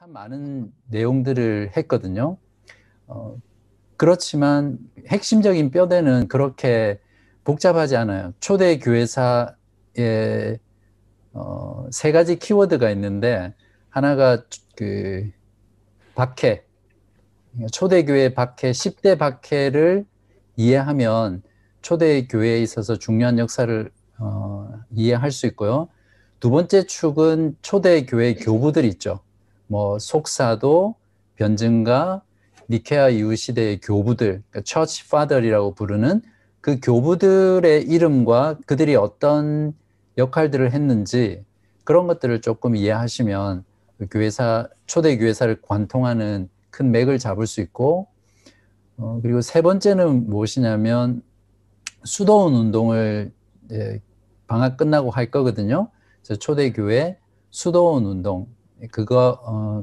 참 많은 내용들을 했거든요. 그렇지만 핵심적인 뼈대는 그렇게 복잡하지 않아요. 초대 교회사에 세 가지 키워드가 있는데, 하나가 그 박해, 초대교회 박해, 10대 박해를 이해하면 초대교회에 있어서 중요한 역사를 이해할 수 있고요. 두 번째 축은 초대교회 교부들 있죠. 뭐 속사도, 변증가, 니케아 이후 시대의 교부들, 그러니까 처치 파더이라고 부르는 그 교부들의 이름과 그들이 어떤 역할들을 했는지 그런 것들을 조금 이해하시면 그 교회사, 초대 교회사를 관통하는 큰 맥을 잡을 수 있고, 그리고 세 번째는 무엇이냐면 수도원 운동을 방학 끝나고 할 거거든요. 그래서 초대교회 수도원 운동,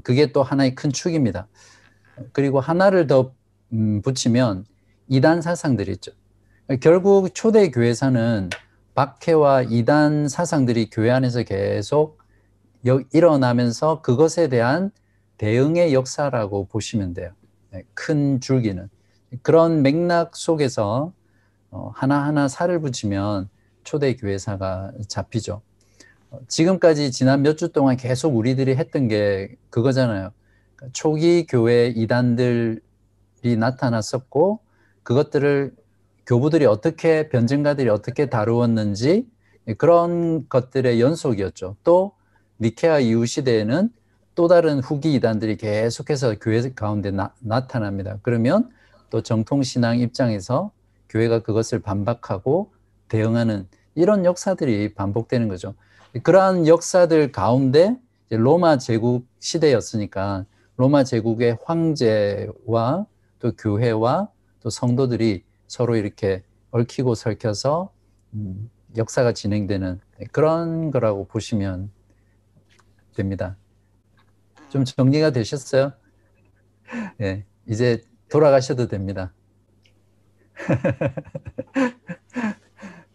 그게 또 하나의 큰 축입니다. 그리고 하나를 더 붙이면 이단 사상들이 있죠. 결국 초대교회사는 박해와 이단 사상들이 교회 안에서 계속 일어나면서 그것에 대한 대응의 역사라고 보시면 돼요. 큰 줄기는. 그런 맥락 속에서 하나하나 살을 붙이면 초대교회사가 잡히죠. 지금까지 지난 몇 주 동안 계속 우리들이 했던 게 그거잖아요. 초기 교회 이단들이 나타났었고, 그것들을 교부들이 어떻게, 변증가들이 어떻게 다루었는지 그런 것들의 연속이었죠. 또 니케아 이후 시대에는 또 다른 후기 이단들이 계속해서 교회 가운데 나타납니다. 그러면 또 정통신앙 입장에서 교회가 그것을 반박하고 대응하는 이런 역사들이 반복되는 거죠. 그러한 역사들 가운데 로마 제국 시대였으니까 로마 제국의 황제와 또 교회와 또 성도들이 서로 이렇게 얽히고 설켜서 역사가 진행되는 그런 거라고 보시면 됩니다. 좀 정리가 되셨어요? 네, 이제 돌아가셔도 됩니다.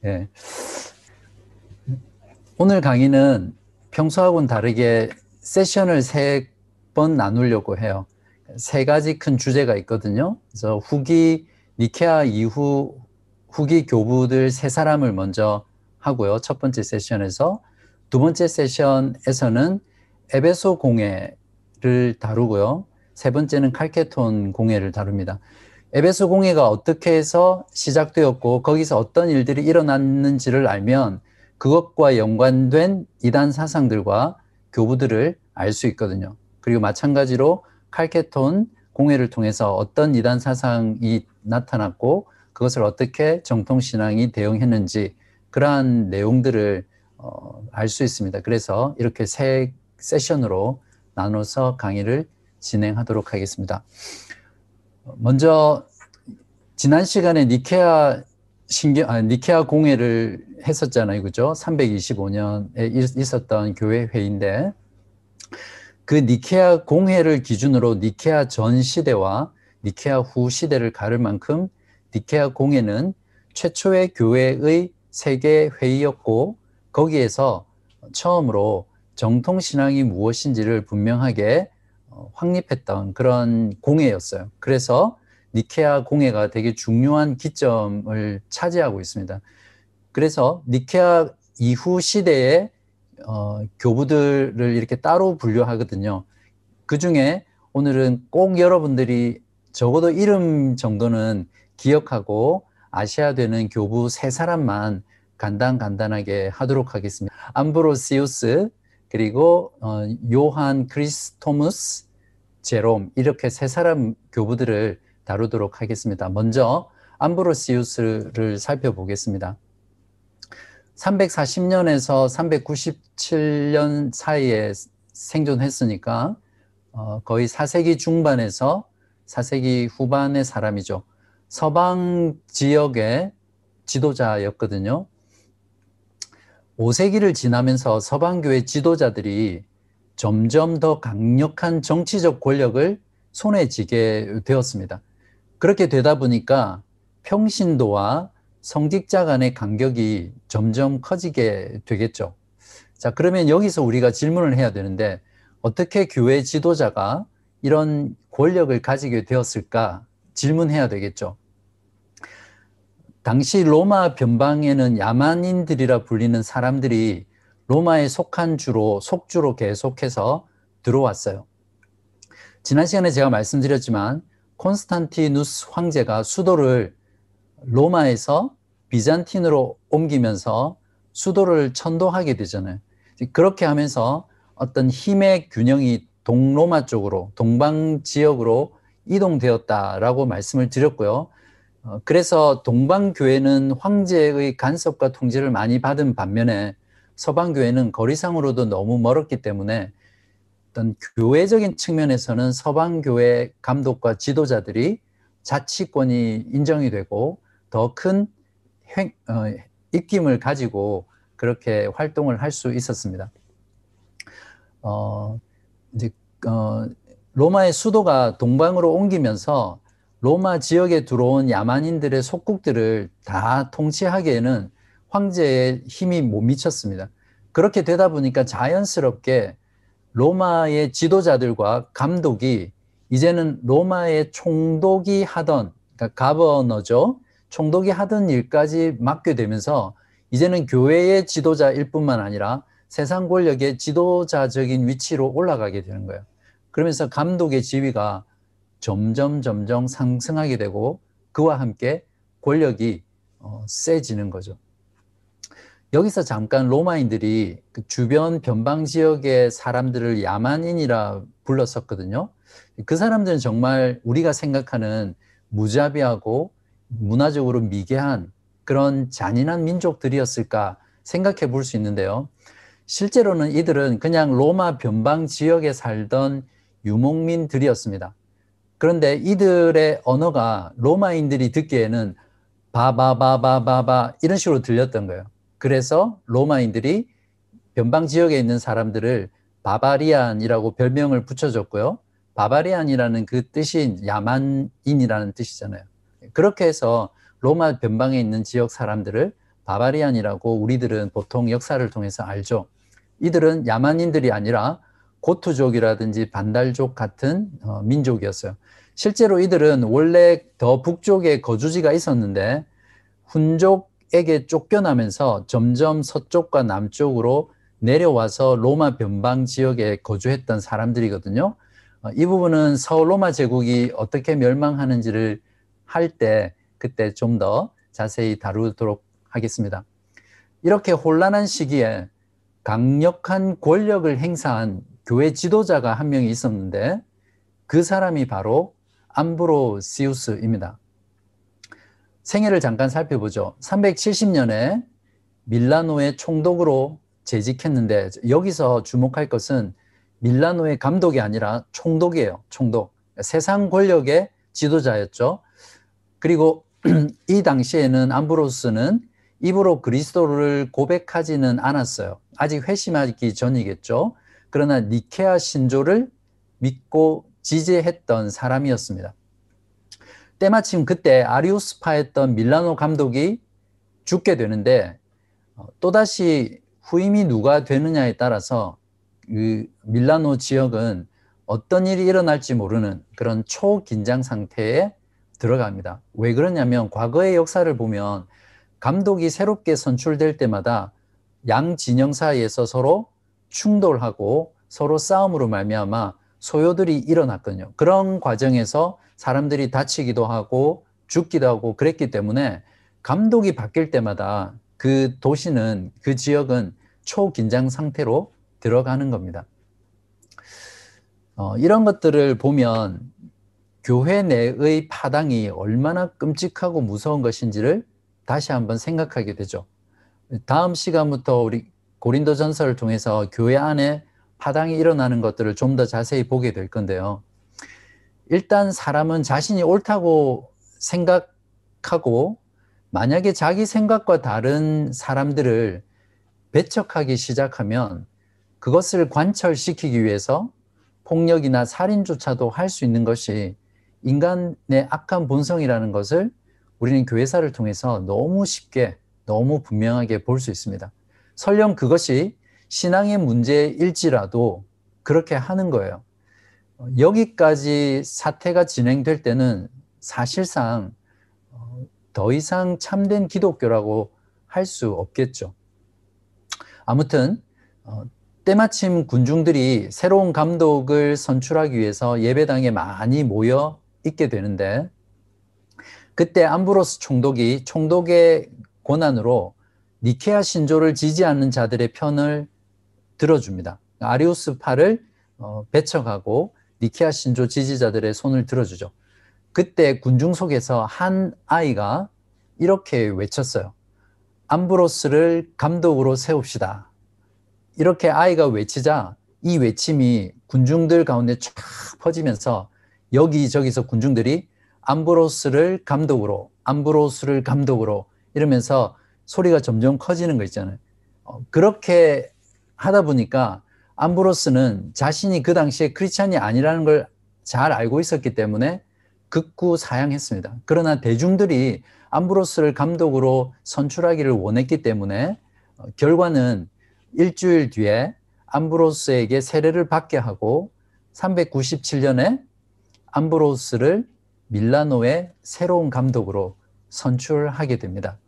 네. 오늘 강의는 평소하고는 다르게 세션을 3번 나누려고 해요. 3가지 큰 주제가 있거든요. 그래서 후기 니케아 이후 후기 교부들 3사람을 먼저 하고요. 첫 번째 세션에서. 두 번째 세션에서는 에베소 공회를 다루고요. 세 번째는 칼케톤 공회를 다룹니다. 에베소 공회가 어떻게 해서 시작되었고 거기서 어떤 일들이 일어났는지를 알면 그것과 연관된 이단 사상들과 교부들을 알 수 있거든요. 그리고 마찬가지로 칼케톤 공회를 통해서 어떤 이단 사상이 나타났고 그것을 어떻게 정통신앙이 대응했는지 그러한 내용들을 알 수 있습니다. 그래서 이렇게 3세션으로 나눠서 강의를 진행하도록 하겠습니다. 먼저 지난 시간에 니케아 공회를 했었잖아요. 그죠? 325년에 있었던 교회 회의인데 그 니케아 공회를 기준으로 니케아 전 시대와 니케아 후 시대를 가를 만큼 니케아 공회는 최초의 교회의 세계 회의였고 거기에서 처음으로 정통신앙이 무엇인지를 분명하게 확립했던 그런 공회였어요. 그래서 니케아 공회가 되게 중요한 기점을 차지하고 있습니다. 그래서 니케아 이후 시대의 교부들을 이렇게 따로 분류하거든요. 그 중에 오늘은 꼭 여러분들이 적어도 이름 정도는 기억하고 아셔야 되는 교부 3사람만 간단하게 하도록 하겠습니다. 암브로시우스, 그리고 요한 크리스토무스, 제롬, 이렇게 3사람 교부들을 다루도록 하겠습니다. 먼저 암브로시우스를 살펴보겠습니다. 340년에서 397년 사이에 생존했으니까 거의 4세기 중반에서 4세기 후반의 사람이죠. 서방 지역의 지도자였거든요. 5세기를 지나면서 서방교회 지도자들이 점점 더 강력한 정치적 권력을 손에 쥐게 되었습니다. 그렇게 되다 보니까 평신도와 성직자 간의 간격이 점점 커지게 되겠죠. 자, 그러면 여기서 우리가 질문을 해야 되는데 어떻게 교회 지도자가 이런 권력을 가지게 되었을까 질문해야 되겠죠. 당시 로마 변방에는 야만인들이라 불리는 사람들이 로마에 속한 주로 속주로 계속해서 들어왔어요. 지난 시간에 제가 말씀드렸지만 콘스탄티누스 황제가 수도를 로마에서 비잔틴으로 옮기면서 수도를 천도하게 되잖아요. 그렇게 하면서 어떤 힘의 균형이 동로마 쪽으로, 동방 지역으로 이동되었다라고 말씀을 드렸고요. 그래서 동방교회는 황제의 간섭과 통제를 많이 받은 반면에 서방교회는 거리상으로도 너무 멀었기 때문에 어떤 교회적인 측면에서는 서방교회 감독과 지도자들이 자치권이 인정이 되고 더 큰 입김을 가지고 그렇게 활동을 할 수 있었습니다. 로마의 수도가 동방으로 옮기면서 로마 지역에 들어온 야만인들의 속국들을 다 통치하기에는 황제의 힘이 못 미쳤습니다. 그렇게 되다 보니까 자연스럽게 로마의 지도자들과 감독이 이제는 로마의 총독이 하던, 그러니까 가버너죠. 총독이 하던 일까지 맡게 되면서 이제는 교회의 지도자일 뿐만 아니라 세상 권력의 지도자적인 위치로 올라가게 되는 거예요. 그러면서 감독의 지위가 점점 상승하게 되고 그와 함께 권력이 세지는 거죠. 여기서 잠깐 로마인들이 그 주변 변방 지역의 사람들을 야만인이라 불렀었거든요. 그 사람들은 정말 우리가 생각하는 무자비하고 문화적으로 미개한 그런 잔인한 민족들이었을까 생각해 볼 수 있는데요. 실제로는 이들은 그냥 로마 변방 지역에 살던 유목민들이었습니다. 그런데 이들의 언어가 로마인들이 듣기에는 바바바바바바 이런 식으로 들렸던 거예요. 그래서 로마인들이 변방 지역에 있는 사람들을 바바리안이라고 별명을 붙여줬고요. 바바리안이라는 그 뜻이 야만인이라는 뜻이잖아요. 그렇게 해서 로마 변방에 있는 지역 사람들을 바바리안이라고 우리들은 보통 역사를 통해서 알죠. 이들은 야만인들이 아니라 고투족이라든지 반달족 같은 민족이었어요. 실제로 이들은 원래 더 북쪽에 거주지가 있었는데 훈족에게 쫓겨나면서 점점 서쪽과 남쪽으로 내려와서 로마 변방 지역에 거주했던 사람들이거든요. 이 부분은 서로마 제국이 어떻게 멸망하는지를 할 때 그때 좀 더 자세히 다루도록 하겠습니다. 이렇게 혼란한 시기에 강력한 권력을 행사한 교회 지도자가 한 명이 있었는데 그 사람이 바로 암브로시우스입니다. 생애를 잠깐 살펴보죠. 370년에 밀라노의 총독으로 재직했는데 여기서 주목할 것은 밀라노의 감독이 아니라 총독이에요. 총독. 세상 권력의 지도자였죠. 그리고 이 당시에는 암브로스는 입으로 그리스도를 고백하지는 않았어요. 아직 회심하기 전이겠죠. 그러나 니케아 신조를 믿고 지지했던 사람이었습니다. 때마침 그때 아리우스파였던 밀라노 감독이 죽게 되는데 또다시 후임이 누가 되느냐에 따라서 그 밀라노 지역은 어떤 일이 일어날지 모르는 그런 초긴장 상태에 들어갑니다. 왜 그러냐면 과거의 역사를 보면 감독이 새롭게 선출될 때마다 양 진영 사이에서 서로 충돌하고 서로 싸움으로 말미암아 소요들이 일어났거든요. 그런 과정에서 사람들이 다치기도 하고 죽기도 하고 그랬기 때문에 감독이 바뀔 때마다 그 도시는, 그 지역은 초긴장 상태로 들어가는 겁니다. 이런 것들을 보면 교회 내의 파당이 얼마나 끔찍하고 무서운 것인지를 다시 한번 생각하게 되죠. 다음 시간부터 우리 고린도전서를 통해서 교회 안에 파당이 일어나는 것들을 좀 더 자세히 보게 될 건데요. 일단 사람은 자신이 옳다고 생각하고 만약에 자기 생각과 다른 사람들을 배척하기 시작하면 그것을 관철시키기 위해서 폭력이나 살인조차도 할 수 있는 것이 인간의 악한 본성이라는 것을 우리는 교회사를 통해서 너무 쉽게, 너무 분명하게 볼 수 있습니다. 설령 그것이 신앙의 문제일지라도 그렇게 하는 거예요. 여기까지 사태가 진행될 때는 사실상 더 이상 참된 기독교라고 할 수 없겠죠. 아무튼 때마침 군중들이 새로운 감독을 선출하기 위해서 예배당에 많이 모여 있게 되는데, 그때 암브로스 총독의 권한으로 니케아 신조를 지지하는 자들의 편을 들어줍니다. 아리우스파를 배척하고 니케아 신조 지지자들의 손을 들어주죠. 그때 군중 속에서 한 아이가 이렇게 외쳤어요. 암브로스를 감독으로 세웁시다. 이렇게 아이가 외치자 이 외침이 군중들 가운데 쫙 퍼지면서 여기저기서 군중들이 암브로스를 감독으로, 암브로스를 감독으로 이러면서 소리가 점점 커지는 거 있잖아요. 그렇게 하다 보니까 암브로스는 자신이 그 당시에 크리스찬이 아니라는 걸 잘 알고 있었기 때문에 극구 사양했습니다. 그러나 대중들이 암브로스를 감독으로 선출하기를 원했기 때문에 결과는 일주일 뒤에 암브로스에게 세례를 받게 하고 397년에 암브로스를 밀라노의 새로운 감독으로 선출하게 됩니다.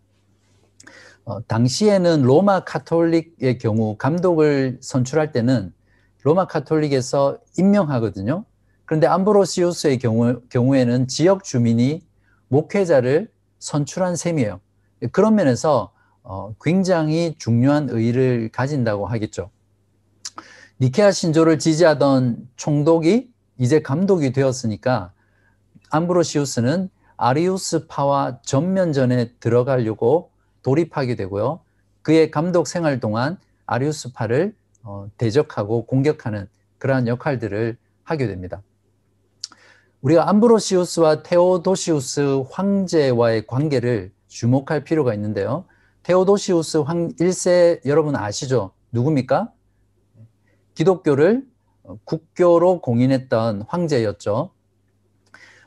당시에는 로마 카톨릭의 경우 감독을 선출할 때는 로마 카톨릭에서 임명하거든요. 그런데 암브로시우스의 경우에는 지역 주민이 목회자를 선출한 셈이에요. 그런 면에서 굉장히 중요한 의의를 가진다고 하겠죠. 니케아 신조를 지지하던 총독이 이제 감독이 되었으니까 암브로시우스는 아리우스파와 전면전에 들어가려고 돌입하게 되고요. 그의 감독 생활 동안 아리우스파를 대적하고 공격하는 그러한 역할들을 하게 됩니다. 우리가 암브로시우스와 테오도시우스 황제와의 관계를 주목할 필요가 있는데요. 테오도시우스 1세 여러분 아시죠? 누굽니까? 기독교를 국교로 공인했던 황제였죠.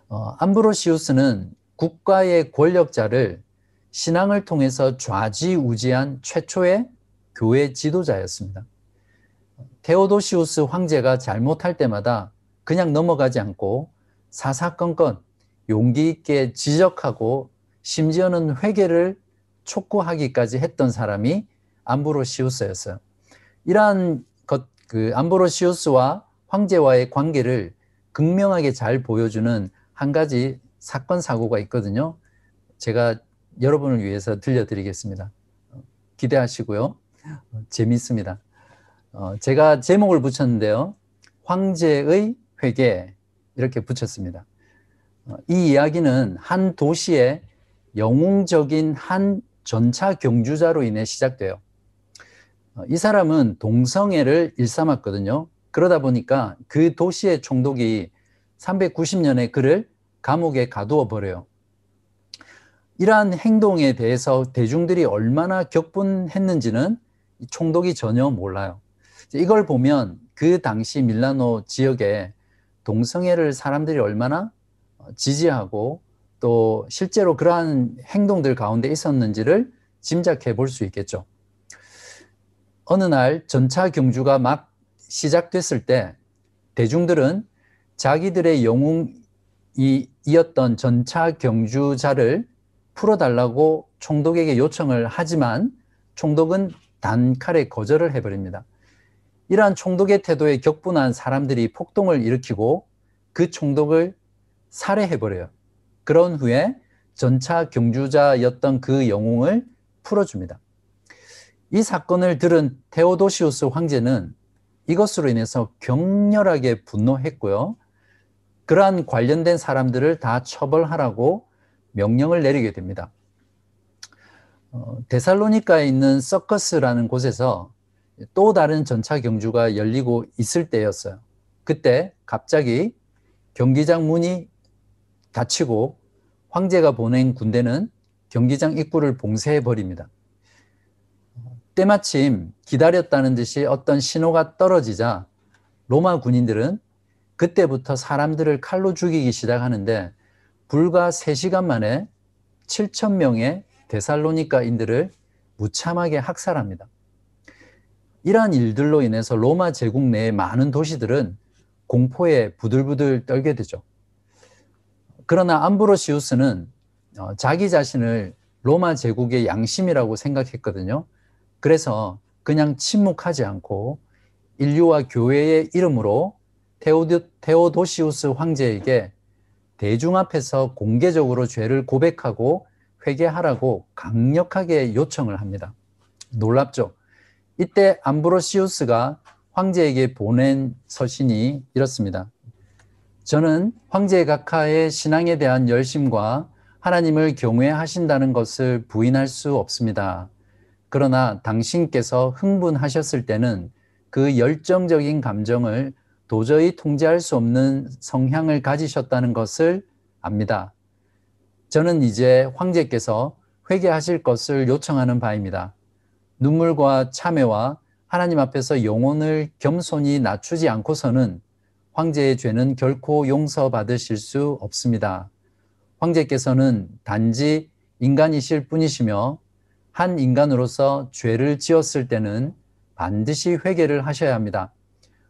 암브로시우스는 국가의 권력자를 신앙을 통해서 좌지우지한 최초의 교회 지도자였습니다. 테오도시우스 황제가 잘못할 때마다 그냥 넘어가지 않고 사사건건 용기 있게 지적하고 심지어는 회개를 촉구하기까지 했던 사람이 암브로시우스였어요. 이러한 암브로시우스와 황제와의 관계를 극명하게 잘 보여주는 한 가지 사건 사고가 있거든요. 제가 여러분을 위해서 들려드리겠습니다. 기대하시고요. 재밌습니다. 제가 제목을 붙였는데요. 황제의 회개 이렇게 붙였습니다. 이 이야기는 한 도시의 영웅적인 한 전차 경주자로 인해 시작돼요. 이 사람은 동성애를 일삼았거든요. 그러다 보니까 그 도시의 총독이 390년에 그를 감옥에 가두어 버려요. 이러한 행동에 대해서 대중들이 얼마나 격분했는지는 총독이 전혀 몰라요. 이걸 보면 그 당시 밀라노 지역에 동성애를 사람들이 얼마나 지지하고 또 실제로 그러한 행동들 가운데 있었는지를 짐작해 볼 수 있겠죠. 어느 날 전차 경주가 막 시작됐을 때 대중들은 자기들의 영웅이었던 전차 경주자를 풀어달라고 총독에게 요청을 하지만 총독은 단칼에 거절을 해버립니다. 이러한 총독의 태도에 격분한 사람들이 폭동을 일으키고 그 총독을 살해해버려요. 그런 후에 전차 경주자였던 그 영웅을 풀어줍니다. 이 사건을 들은 테오도시우스 황제는 이것으로 인해서 격렬하게 분노했고요. 그러한 관련된 사람들을 다 처벌하라고 명령을 내리게 됩니다. 데살로니카에 있는 서커스라는 곳에서 또 다른 전차 경주가 열리고 있을 때였어요. 그때 갑자기 경기장 문이 닫히고 황제가 보낸 군대는 경기장 입구를 봉쇄해 버립니다. 때마침 기다렸다는 듯이 어떤 신호가 떨어지자 로마 군인들은 그때부터 사람들을 칼로 죽이기 시작하는데 불과 3시간 만에 7,000명의 데살로니카인들을 무참하게 학살합니다. 이러한 일들로 인해서 로마 제국 내의 많은 도시들은 공포에 부들부들 떨게 되죠. 그러나 암브로시우스는 자기 자신을 로마 제국의 양심이라고 생각했거든요. 그래서 그냥 침묵하지 않고 인류와 교회의 이름으로 테오도시우스 황제에게 대중 앞에서 공개적으로 죄를 고백하고 회개하라고 강력하게 요청을 합니다. 놀랍죠? 이때 암브로시우스가 황제에게 보낸 서신이 이렇습니다. 저는 황제 각하의 신앙에 대한 열심과 하나님을 경외하신다는 것을 부인할 수 없습니다. 그러나 당신께서 흥분하셨을 때는 그 열정적인 감정을 도저히 통제할 수 없는 성향을 가지셨다는 것을 압니다. 저는 이제 황제께서 회개하실 것을 요청하는 바입니다. 눈물과 참회와 하나님 앞에서 영혼을 겸손히 낮추지 않고서는 황제의 죄는 결코 용서받으실 수 없습니다. 황제께서는 단지 인간이실 뿐이시며 한 인간으로서 죄를 지었을 때는 반드시 회개를 하셔야 합니다.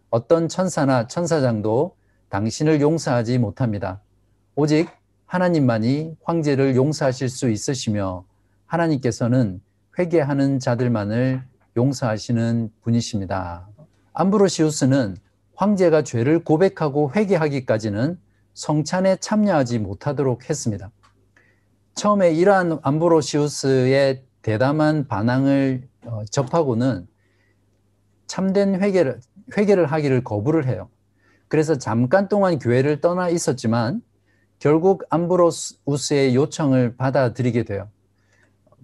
어떤 천사나 천사장도 당신을 용서하지 못합니다. 오직 하나님만이 황제를 용서하실 수 있으시며 하나님께서는 회개하는 자들만을 용서하시는 분이십니다. 암브로시우스는 황제가 죄를 고백하고 회개하기까지는 성찬에 참여하지 못하도록 했습니다. 처음에 이러한 암브로시우스의 대담한 반항을 접하고는 참된 회개를 하기를 거부를 해요. 그래서 잠깐 동안 교회를 떠나 있었지만 결국 암브로시우스의 요청을 받아들이게 돼요.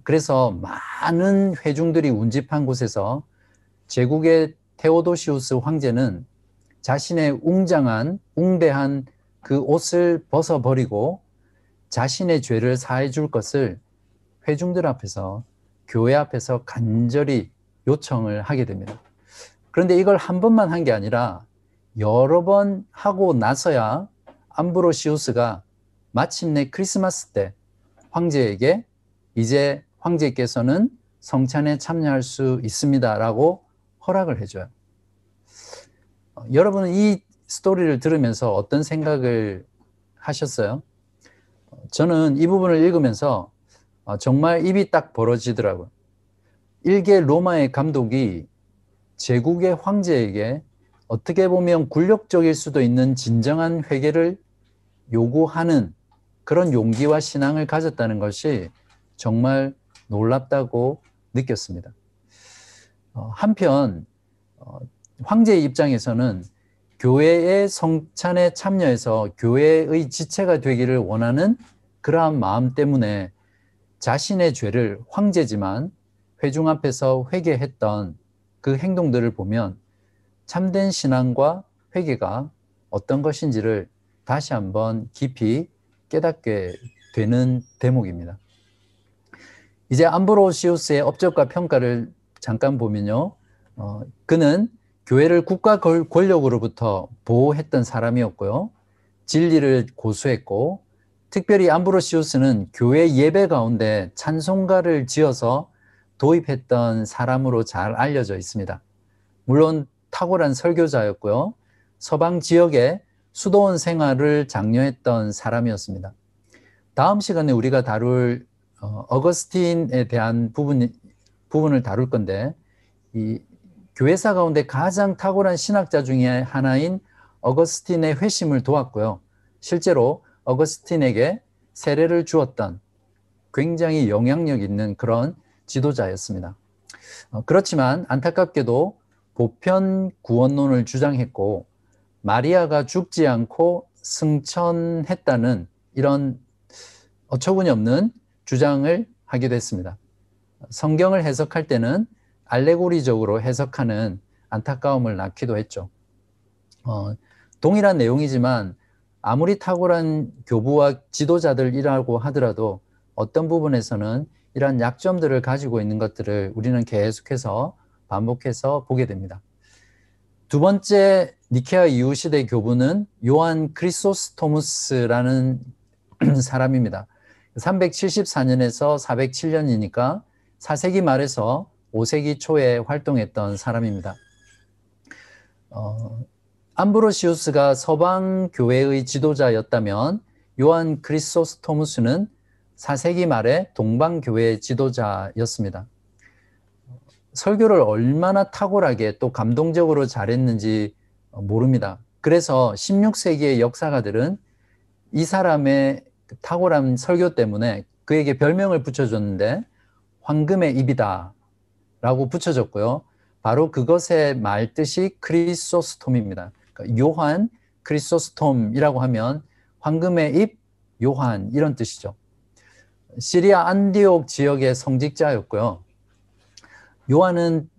그래서 많은 회중들이 운집한 곳에서 제국의 테오도시우스 황제는 자신의 웅대한 그 옷을 벗어버리고 자신의 죄를 사해 줄 것을 회중들 앞에서, 교회 앞에서 간절히 요청을 하게 됩니다. 그런데 이걸 한 번만 한 게 아니라 여러 번 하고 나서야 암브로시우스가 마침내 크리스마스 때 황제에게 이제 황제께서는 성찬에 참여할 수 있습니다라고 허락을 해줘요. 여러분은 이 스토리를 들으면서 어떤 생각을 하셨어요? 저는 이 부분을 읽으면서 정말 입이 딱 벌어지더라고요. 일개 로마의 감독이 제국의 황제에게 어떻게 보면 굴욕적일 수도 있는 진정한 회개를 요구하는 그런 용기와 신앙을 가졌다는 것이 정말 놀랍다고 느꼈습니다. 한편 황제의 입장에서는 교회의 성찬에 참여해서 교회의 지체가 되기를 원하는 그러한 마음 때문에 자신의 죄를 황제지만 회중 앞에서 회개했던 그 행동들을 보면 참된 신앙과 회개가 어떤 것인지를 다시 한번 깊이 깨닫게 되는 대목입니다. 이제 암브로시우스의 업적과 평가를 잠깐 보면요. 그는 교회를 국가 권력으로부터 보호했던 사람이었고요. 진리를 고수했고, 특별히 암브로시우스는 교회 예배 가운데 찬송가를 지어서 도입했던 사람으로 잘 알려져 있습니다. 물론 탁월한 설교자였고요. 서방 지역에 수도원 생활을 장려했던 사람이었습니다. 다음 시간에 우리가 다룰 어거스틴에 대한 부분을 다룰 건데, 이 교회사 가운데 가장 탁월한 신학자 중에 하나인 어거스틴의 회심을 도왔고요. 실제로 어거스틴에게 세례를 주었던 굉장히 영향력 있는 그런 지도자였습니다. 그렇지만 안타깝게도 보편 구원론을 주장했고 마리아가 죽지 않고 승천했다는 이런 어처구니 없는 주장을 하게 됐습니다. 성경을 해석할 때는 알레고리적으로 해석하는 안타까움을 낳기도 했죠. 동일한 내용이지만 아무리 탁월한 교부와 지도자들이라고 하더라도 어떤 부분에서는 이러한 약점들을 가지고 있는 것들을 우리는 계속해서 반복해서 보게 됩니다. 두 번째 니케아 이후 시대 교부는 요한 크리소스토무스라는 사람입니다. 374년에서 407년이니까 4세기 말에서 5세기 초에 활동했던 사람입니다. 암브로시우스가 서방 교회의 지도자였다면 요한 크리소스토무스는 4세기 말에 동방 교회의 지도자였습니다. 설교를 얼마나 탁월하게 또 감동적으로 잘했는지 모릅니다. 그래서 16세기의 역사가들은 이 사람의 탁월한 설교 때문에 그에게 별명을 붙여줬는데 황금의 입이다 라고 붙여줬고요. 바로 그것의 말뜻이 크리소스톰입니다. 그러니까 요한 크리소스톰이라고 하면 황금의 입 요한 이런 뜻이죠. 시리아 안디옥 지역의 성직자였고요. 요한은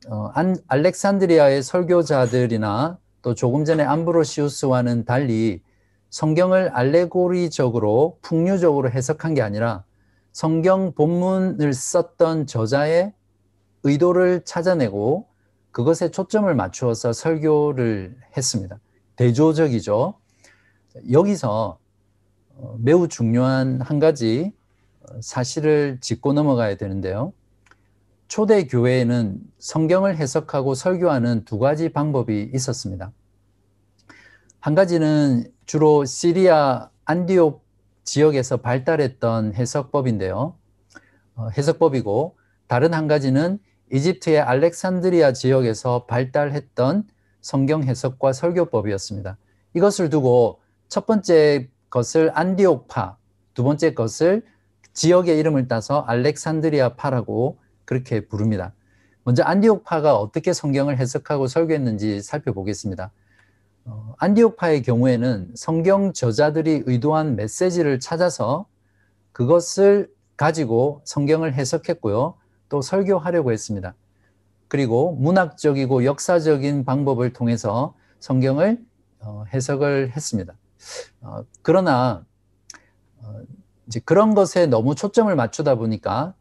알렉산드리아의 설교자들이나 또 조금 전에 암브로시우스와는 달리 성경을 알레고리적으로 풍류적으로 해석한 게 아니라 성경 본문을 썼던 저자의 의도를 찾아내고 그것에 초점을 맞추어서 설교를 했습니다. 대조적이죠. 여기서 매우 중요한 한 가지 사실을 짚고 넘어가야 되는데요. 초대 교회에는 성경을 해석하고 설교하는 두 가지 방법이 있었습니다. 한 가지는 주로 시리아 안디옥 지역에서 발달했던 해석법인데요. 해석법이고 다른 한 가지는 이집트의 알렉산드리아 지역에서 발달했던 성경 해석과 설교법이었습니다. 이것을 두고 첫 번째 것을 안디옥파, 두 번째 것을 지역의 이름을 따서 알렉산드리아파라고 그렇게 부릅니다. 먼저 안디옥파가 어떻게 성경을 해석하고 설교했는지 살펴보겠습니다. 안디옥파의 경우에는 성경 저자들이 의도한 메시지를 찾아서 그것을 가지고 성경을 해석했고요. 또 설교하려고 했습니다. 그리고 문학적이고 역사적인 방법을 통해서 성경을 해석을 했습니다. 그러나 이제 그런 것에 너무 초점을 맞추다 보니까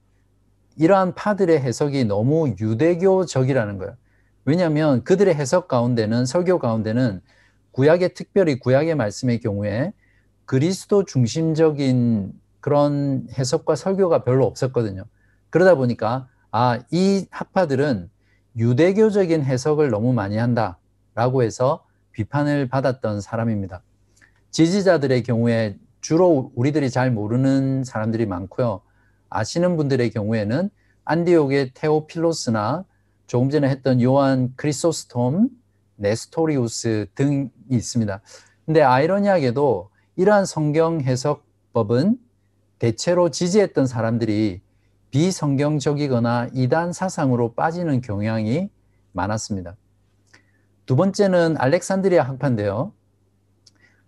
이러한 파들의 해석이 너무 유대교적이라는 거예요. 왜냐하면 그들의 해석 가운데는 설교 가운데는 구약의 특별히 구약의 말씀의 경우에 그리스도 중심적인 그런 해석과 설교가 별로 없었거든요. 그러다 보니까 이 학파들은 유대교적인 해석을 너무 많이 한다라고 해서 비판을 받았던 사람입니다. 지지자들의 경우에 주로 우리들이 잘 모르는 사람들이 많고요. 아시는 분들의 경우에는 안디옥의 테오필로스나 조금 전에 했던 요한 크리소스톰, 네스토리우스 등이 있습니다. 근데 아이러니하게도 이러한 성경 해석법은 대체로 지지했던 사람들이 비성경적이거나 이단 사상으로 빠지는 경향이 많았습니다. 두 번째는 알렉산드리아 학파인데요.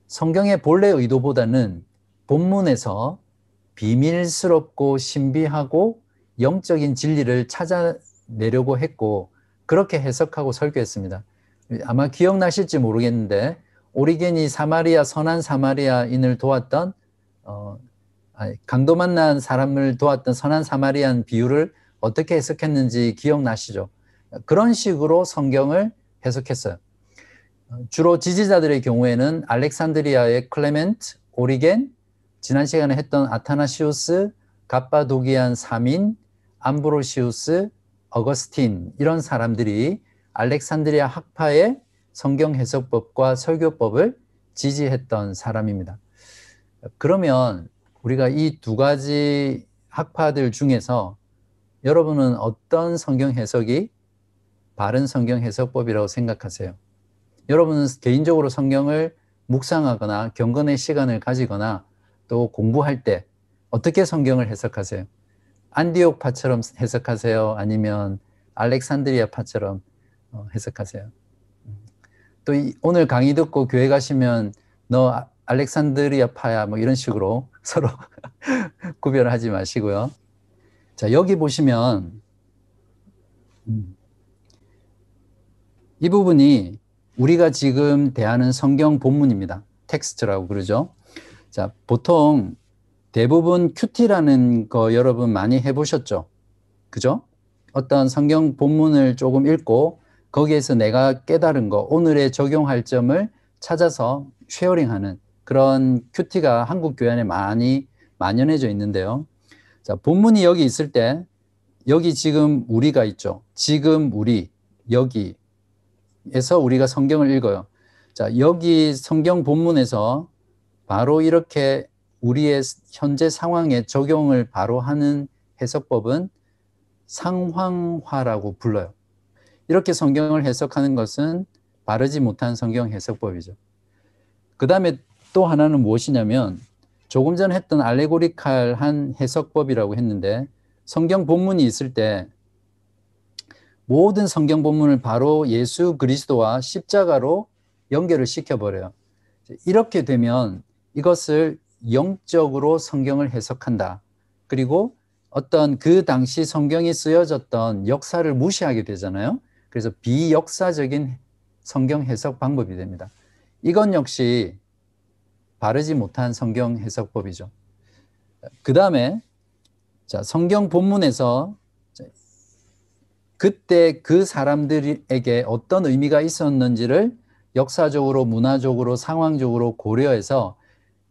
성경의 본래 의도보다는 본문에서 비밀스럽고 신비하고 영적인 진리를 찾아내려고 했고 그렇게 해석하고 설교했습니다. 아마 기억나실지 모르겠는데 오리겐이 선한 사마리아인을 도왔던 강도 만난 사람을 도왔던 선한 사마리안 비유를 어떻게 해석했는지 기억나시죠? 그런 식으로 성경을 해석했어요. 주로 지지자들의 경우에는 알렉산드리아의 클레멘트, 오리겐, 지난 시간에 했던 아타나시우스, 갑바도기안 3인, 암브로시우스, 어거스틴 이런 사람들이 알렉산드리아 학파의 성경 해석법과 설교법을 지지했던 사람입니다. 그러면 우리가 이 두 가지 학파들 중에서 여러분은 어떤 성경 해석이 바른 성경 해석법이라고 생각하세요? 여러분은 개인적으로 성경을 묵상하거나 경건의 시간을 가지거나 또 공부할 때 어떻게 성경을 해석하세요? 안디옥파처럼 해석하세요? 아니면 알렉산드리아파처럼 해석하세요? 또 오늘 강의 듣고 교회 가시면 너 알렉산드리아파야 뭐 이런 식으로 서로 구별을 하지 마시고요. 자, 여기 보시면 이 부분이 우리가 지금 대하는 성경 본문입니다. 텍스트라고 그러죠. 자, 보통 대부분 큐티라는 거 여러분 많이 해보셨죠? 그죠? 어떤 성경 본문을 조금 읽고 거기에서 내가 깨달은 거, 오늘의 적용할 점을 찾아서 쉐어링하는 그런 큐티가 한국 교회 안에 많이 만연해져 있는데요. 자, 본문이 여기 있을 때 여기 지금 우리가 있죠. 지금 우리, 여기에서 우리가 성경을 읽어요. 자, 여기 성경 본문에서 바로 이렇게 우리의 현재 상황에 적용을 바로 하는 해석법은 상황화라고 불러요. 이렇게 성경을 해석하는 것은 바르지 못한 성경 해석법이죠. 그 다음에 또 하나는 무엇이냐면 조금 전 했던 알레고리칼한 해석법이라고 했는데 성경 본문이 있을 때 모든 성경 본문을 바로 예수 그리스도와 십자가로 연결을 시켜버려요. 이렇게 되면 이것을 영적으로 성경을 해석한다. 그리고 어떤 그 당시 성경이 쓰여졌던 역사를 무시하게 되잖아요. 그래서 비역사적인 성경 해석 방법이 됩니다. 이건 역시 바르지 못한 성경 해석법이죠. 그 다음에 성경 본문에서 그때 그 사람들에게 어떤 의미가 있었는지를 역사적으로, 문화적으로, 상황적으로 고려해서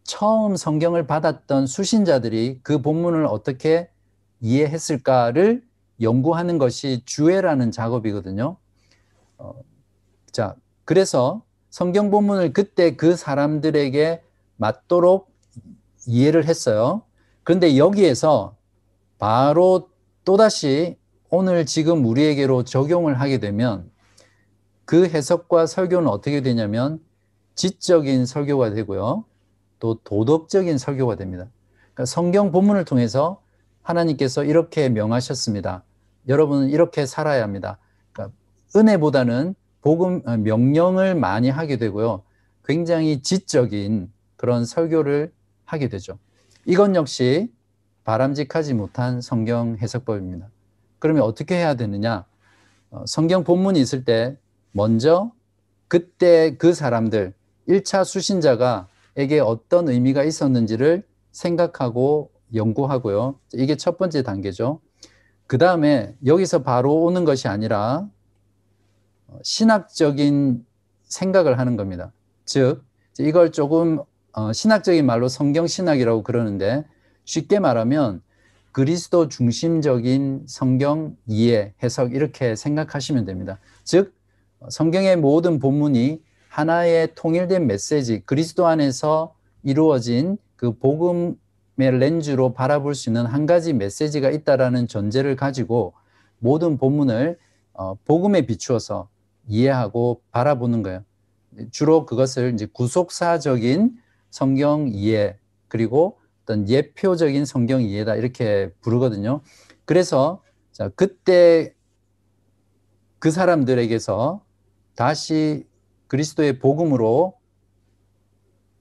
처음 성경을 받았던 수신자들이 그 본문을 어떻게 이해했을까를 연구하는 것이 주해라는 작업이거든요. 그래서 성경 본문을 그때 그 사람들에게 맞도록 이해를 했어요. 그런데 여기에서 바로 또다시 오늘 지금 우리에게로 적용을 하게 되면 그 해석과 설교는 어떻게 되냐면 지적인 설교가 되고요. 또 도덕적인 설교가 됩니다. 그러니까 성경 본문을 통해서 하나님께서 이렇게 명하셨습니다. 여러분은 이렇게 살아야 합니다. 그러니까 은혜보다는 복음, 명령을 많이 하게 되고요. 굉장히 지적인 그런 설교를 하게 되죠. 이건 역시 바람직하지 못한 성경 해석법입니다. 그러면 어떻게 해야 되느냐? 성경 본문이 있을 때 먼저 그때 그 사람들, 1차 수신자가에게 어떤 의미가 있었는지를 생각하고 연구하고요. 이게 첫 번째 단계죠. 그 다음에 여기서 바로 오는 것이 아니라 신학적인 생각을 하는 겁니다. 즉, 이걸 조금 신학적인 말로 성경신학이라고 그러는데 쉽게 말하면 그리스도 중심적인 성경 이해, 해석 이렇게 생각하시면 됩니다. 즉, 성경의 모든 본문이 하나의 통일된 메시지, 그리스도 안에서 이루어진 그 복음의 렌즈로 바라볼 수 있는 한 가지 메시지가 있다라는 전제를 가지고 모든 본문을 복음에 비추어서 이해하고 바라보는 거예요. 주로 그것을 이제 구속사적인 성경 이해, 그리고 어떤 예표적인 성경 이해다 이렇게 부르거든요. 그래서 그때 그 사람들에게서 다시 그리스도의 복음으로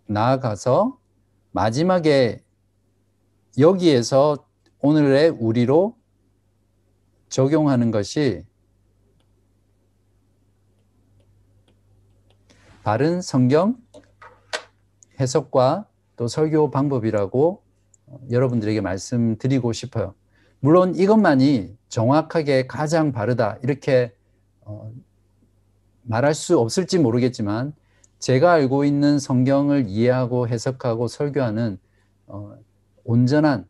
나아가서 마지막에 여기에서 오늘의 우리로 적용하는 것이 바른 성경 해석과 또 설교 방법이라고 여러분들에게 말씀드리고 싶어요. 물론 이것만이 정확하게 가장 바르다 이렇게 말할 수 없을지 모르겠지만 제가 알고 있는 성경을 이해하고 해석하고 설교하는 온전한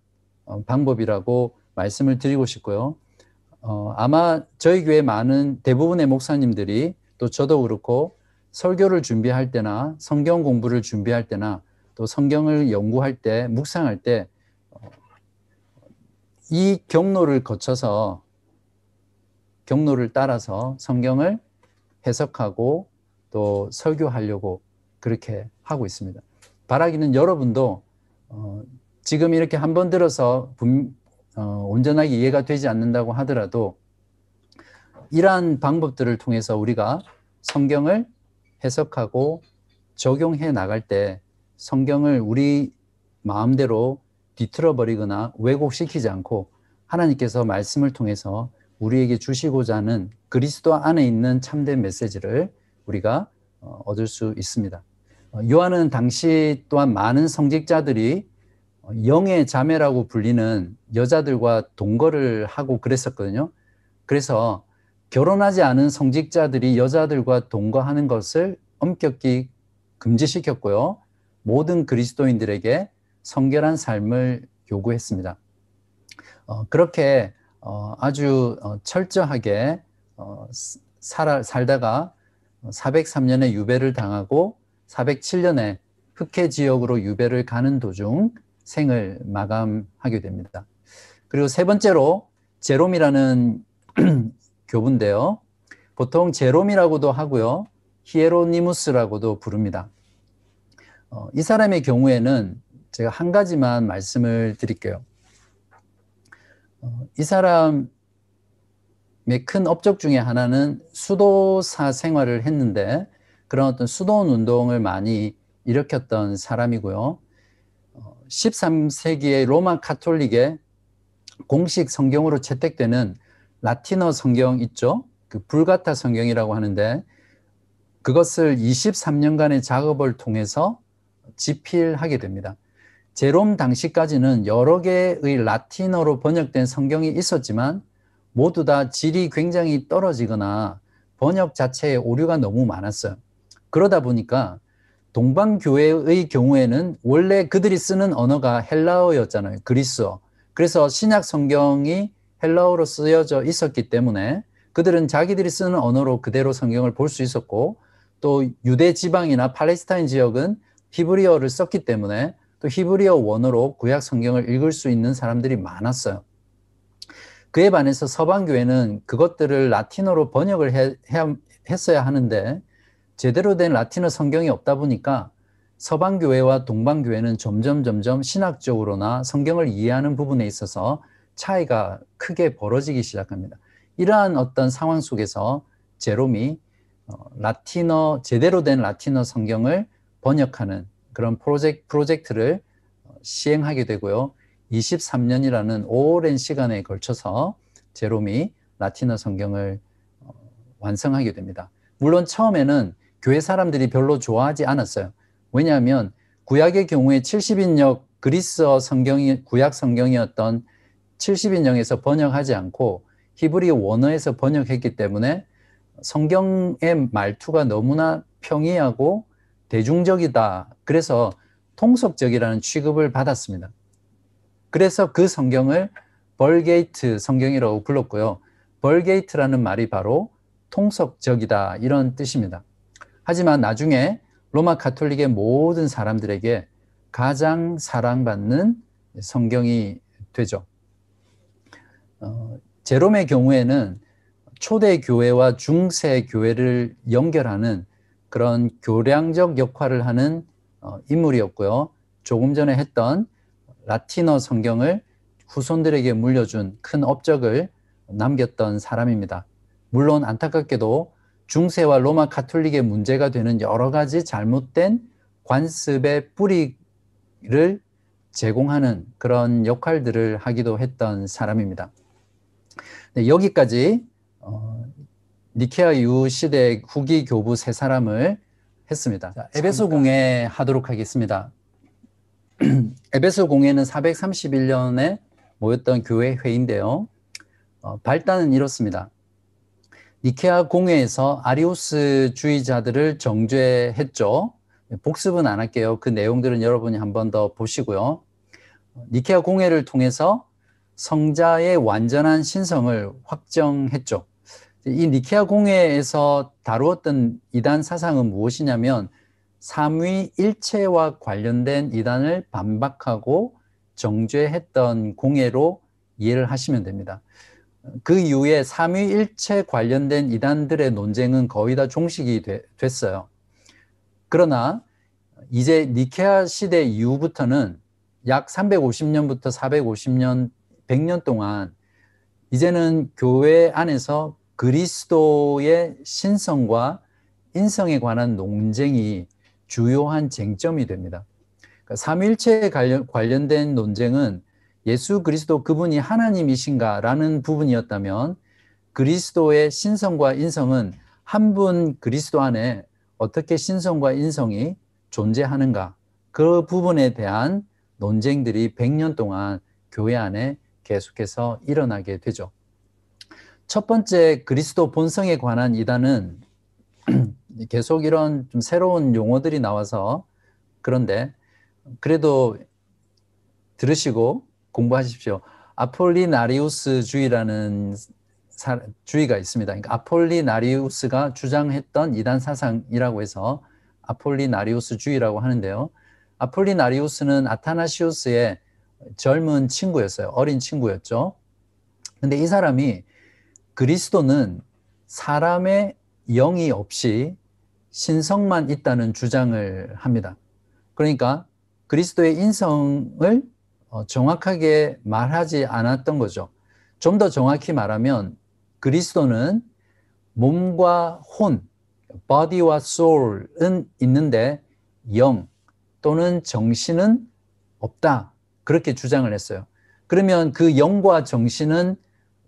방법이라고 말씀을 드리고 싶고요. 아마 저희 교회 많은 대부분의 목사님들이 또 저도 그렇고 설교를 준비할 때나 성경 공부를 준비할 때나 또 성경을 연구할 때, 묵상할 때 이 경로를 거쳐서 경로를 따라서 성경을 해석하고 또 설교하려고 그렇게 하고 있습니다. 바라기는 여러분도 지금 이렇게 한 번 들어서 온전하게 이해가 되지 않는다고 하더라도 이러한 방법들을 통해서 우리가 성경을 해석하고 적용해 나갈 때 성경을 우리 마음대로 뒤틀어 버리거나 왜곡시키지 않고 하나님께서 말씀을 통해서 우리에게 주시고자 하는 그리스도 안에 있는 참된 메시지를 우리가 얻을 수 있습니다. 요한은 당시 또한 많은 성직자들이 영의 자매라고 불리는 여자들과 동거를 하고 그랬었거든요. 그래서 결혼하지 않은 성직자들이 여자들과 동거하는 것을 엄격히 금지시켰고요. 모든 그리스도인들에게 성결한 삶을 요구했습니다. 그렇게 아주 철저하게 살다가 403년에 유배를 당하고 407년에 흑해 지역으로 유배를 가는 도중 생을 마감하게 됩니다. 그리고 세 번째로 제롬이라는 교부인데요. 보통 제롬이라고도 하고요. 히에로니무스라고도 부릅니다. 이 사람의 경우에는 제가 한 가지만 말씀을 드릴게요. 이 사람의 큰 업적 중에 하나는 수도사 생활을 했는데 그런 어떤 수도원 운동을 많이 일으켰던 사람이고요. 13세기의 로마 카톨릭의 공식 성경으로 채택되는 라틴어 성경 있죠? 그 불가타 성경이라고 하는데 그것을 23년간의 작업을 통해서 집필하게 됩니다. 제롬 당시까지는 여러 개의 라틴어로 번역된 성경이 있었지만 모두 다 질이 굉장히 떨어지거나 번역 자체에 오류가 너무 많았어요. 그러다 보니까 동방교회의 경우에는 원래 그들이 쓰는 언어가 헬라어였잖아요. 그리스어. 그래서 신약 성경이 헬라어로 쓰여져 있었기 때문에 그들은 자기들이 쓰는 언어로 그대로 성경을 볼 수 있었고 또 유대 지방이나 팔레스타인 지역은 히브리어를 썼기 때문에 또 히브리어 원어로 구약 성경을 읽을 수 있는 사람들이 많았어요. 그에 반해서 서방교회는 그것들을 라틴어로 번역을 했어야 하는데 제대로 된 라틴어 성경이 없다 보니까 서방교회와 동방교회는 점점 신학적으로나 성경을 이해하는 부분에 있어서 차이가 크게 벌어지기 시작합니다. 이러한 어떤 상황 속에서 제롬이 제대로 된 라틴어 성경을 번역하는 그런 프로젝트를 시행하게 되고요. 23년이라는 오랜 시간에 걸쳐서 제롬이 라틴어 성경을 완성하게 됩니다. 물론 처음에는 교회 사람들이 별로 좋아하지 않았어요. 왜냐하면 구약의 경우에 70인역 그리스어 성경이 구약 성경이었던 70인역에서 번역하지 않고 히브리 원어에서 번역했기 때문에 성경의 말투가 너무나 평이하고 대중적이다. 그래서 통속적이라는 취급을 받았습니다. 그래서 그 성경을 벌게이트 성경이라고 불렀고요. 벌게이트라는 말이 바로 통속적이다 이런 뜻입니다. 하지만 나중에 로마 가톨릭의 모든 사람들에게 가장 사랑받는 성경이 되죠. 제롬의 경우에는 초대 교회와 중세 교회를 연결하는 그런 교량적 역할을 하는 인물이었고요. 조금 전에 했던 라틴어 성경을 후손들에게 물려준 큰 업적을 남겼던 사람입니다. 물론 안타깝게도 중세와 로마 가톨릭의 문제가 되는 여러 가지 잘못된 관습의 뿌리를 제공하는 그런 역할들을 하기도 했던 사람입니다. 네, 여기까지 니케아 이후 시대 후기 교부 세 사람을 했습니다. 자, 에베소 공회 하도록 하겠습니다. 에베소 공회는 431년에 모였던 교회 회의인데요. 발단은 이렇습니다. 니케아 공회에서 아리우스주의자들을 정죄했죠. 복습은 안 할게요. 그 내용들은 여러분이 한 번 더 보시고요. 니케아 공회를 통해서 성자의 완전한 신성을 확정했죠. 이 니케아 공회에서 다루었던 이단 사상은 무엇이냐면 삼위일체와 관련된 이단을 반박하고 정죄했던 공회로 이해를 하시면 됩니다. 그 이후에 삼위일체 관련된 이단들의 논쟁은 거의 다 종식이 됐어요. 그러나 이제 니케아 시대 이후부터는 약 350년부터 450년, 100년 동안 이제는 교회 안에서 그리스도의 신성과 인성에 관한 논쟁이 주요한 쟁점이 됩니다. 그러니까 삼위일체에 관련된 논쟁은 예수 그리스도 그분이 하나님이신가라는 부분이었다면 그리스도의 신성과 인성은 한 분 그리스도 안에 어떻게 신성과 인성이 존재하는가 그 부분에 대한 논쟁들이 100년 동안 교회 안에 계속해서 일어나게 되죠. 첫 번째 그리스도 본성에 관한 이단은 계속 이런 좀 새로운 용어들이 나와서 그런데 그래도 들으시고 공부하십시오. 아폴리나리우스주의라는 주의가 있습니다. 그러니까 아폴리나리우스가 주장했던 이단 사상이라고 해서 아폴리나리우스주의라고 하는데요. 아폴리나리우스는 아타나시우스의 젊은 친구였어요. 어린 친구였죠. 근데 이 사람이 그리스도는 사람의 영이 없이 신성만 있다는 주장을 합니다. 그러니까 그리스도의 인성을 정확하게 말하지 않았던 거죠. 좀 더 정확히 말하면 그리스도는 몸과 혼, body와 soul은 있는데 영 또는 정신은 없다. 그렇게 주장을 했어요. 그러면 그 영과 정신은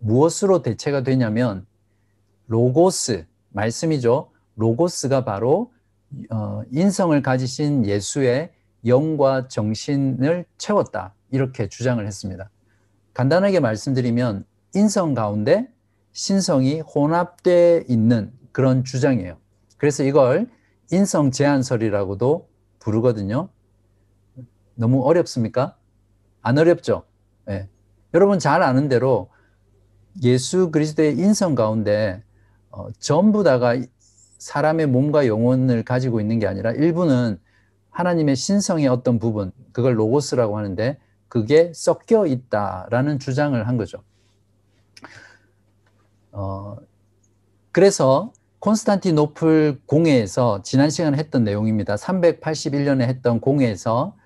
무엇으로 대체가 되냐면 로고스, 말씀이죠. 로고스가 바로 인성을 가지신 예수의 영과 정신을 채웠다. 이렇게 주장을 했습니다. 간단하게 말씀드리면 인성 가운데 신성이 혼합되어 있는 그런 주장이에요. 그래서 이걸 인성 제한설이라고도 부르거든요. 너무 어렵습니까? 안 어렵죠? 네. 여러분 잘 아는 대로 예수 그리스도의 인성 가운데 전부 다가 사람의 몸과 영혼을 가지고 있는 게 아니라 일부는 하나님의 신성의 어떤 부분, 그걸 로고스라고 하는데 그게 섞여 있다라는 주장을 한 거죠. 그래서 콘스탄티노플 공회에서 지난 시간에 했던 내용입니다. 381년에 했던 공회에서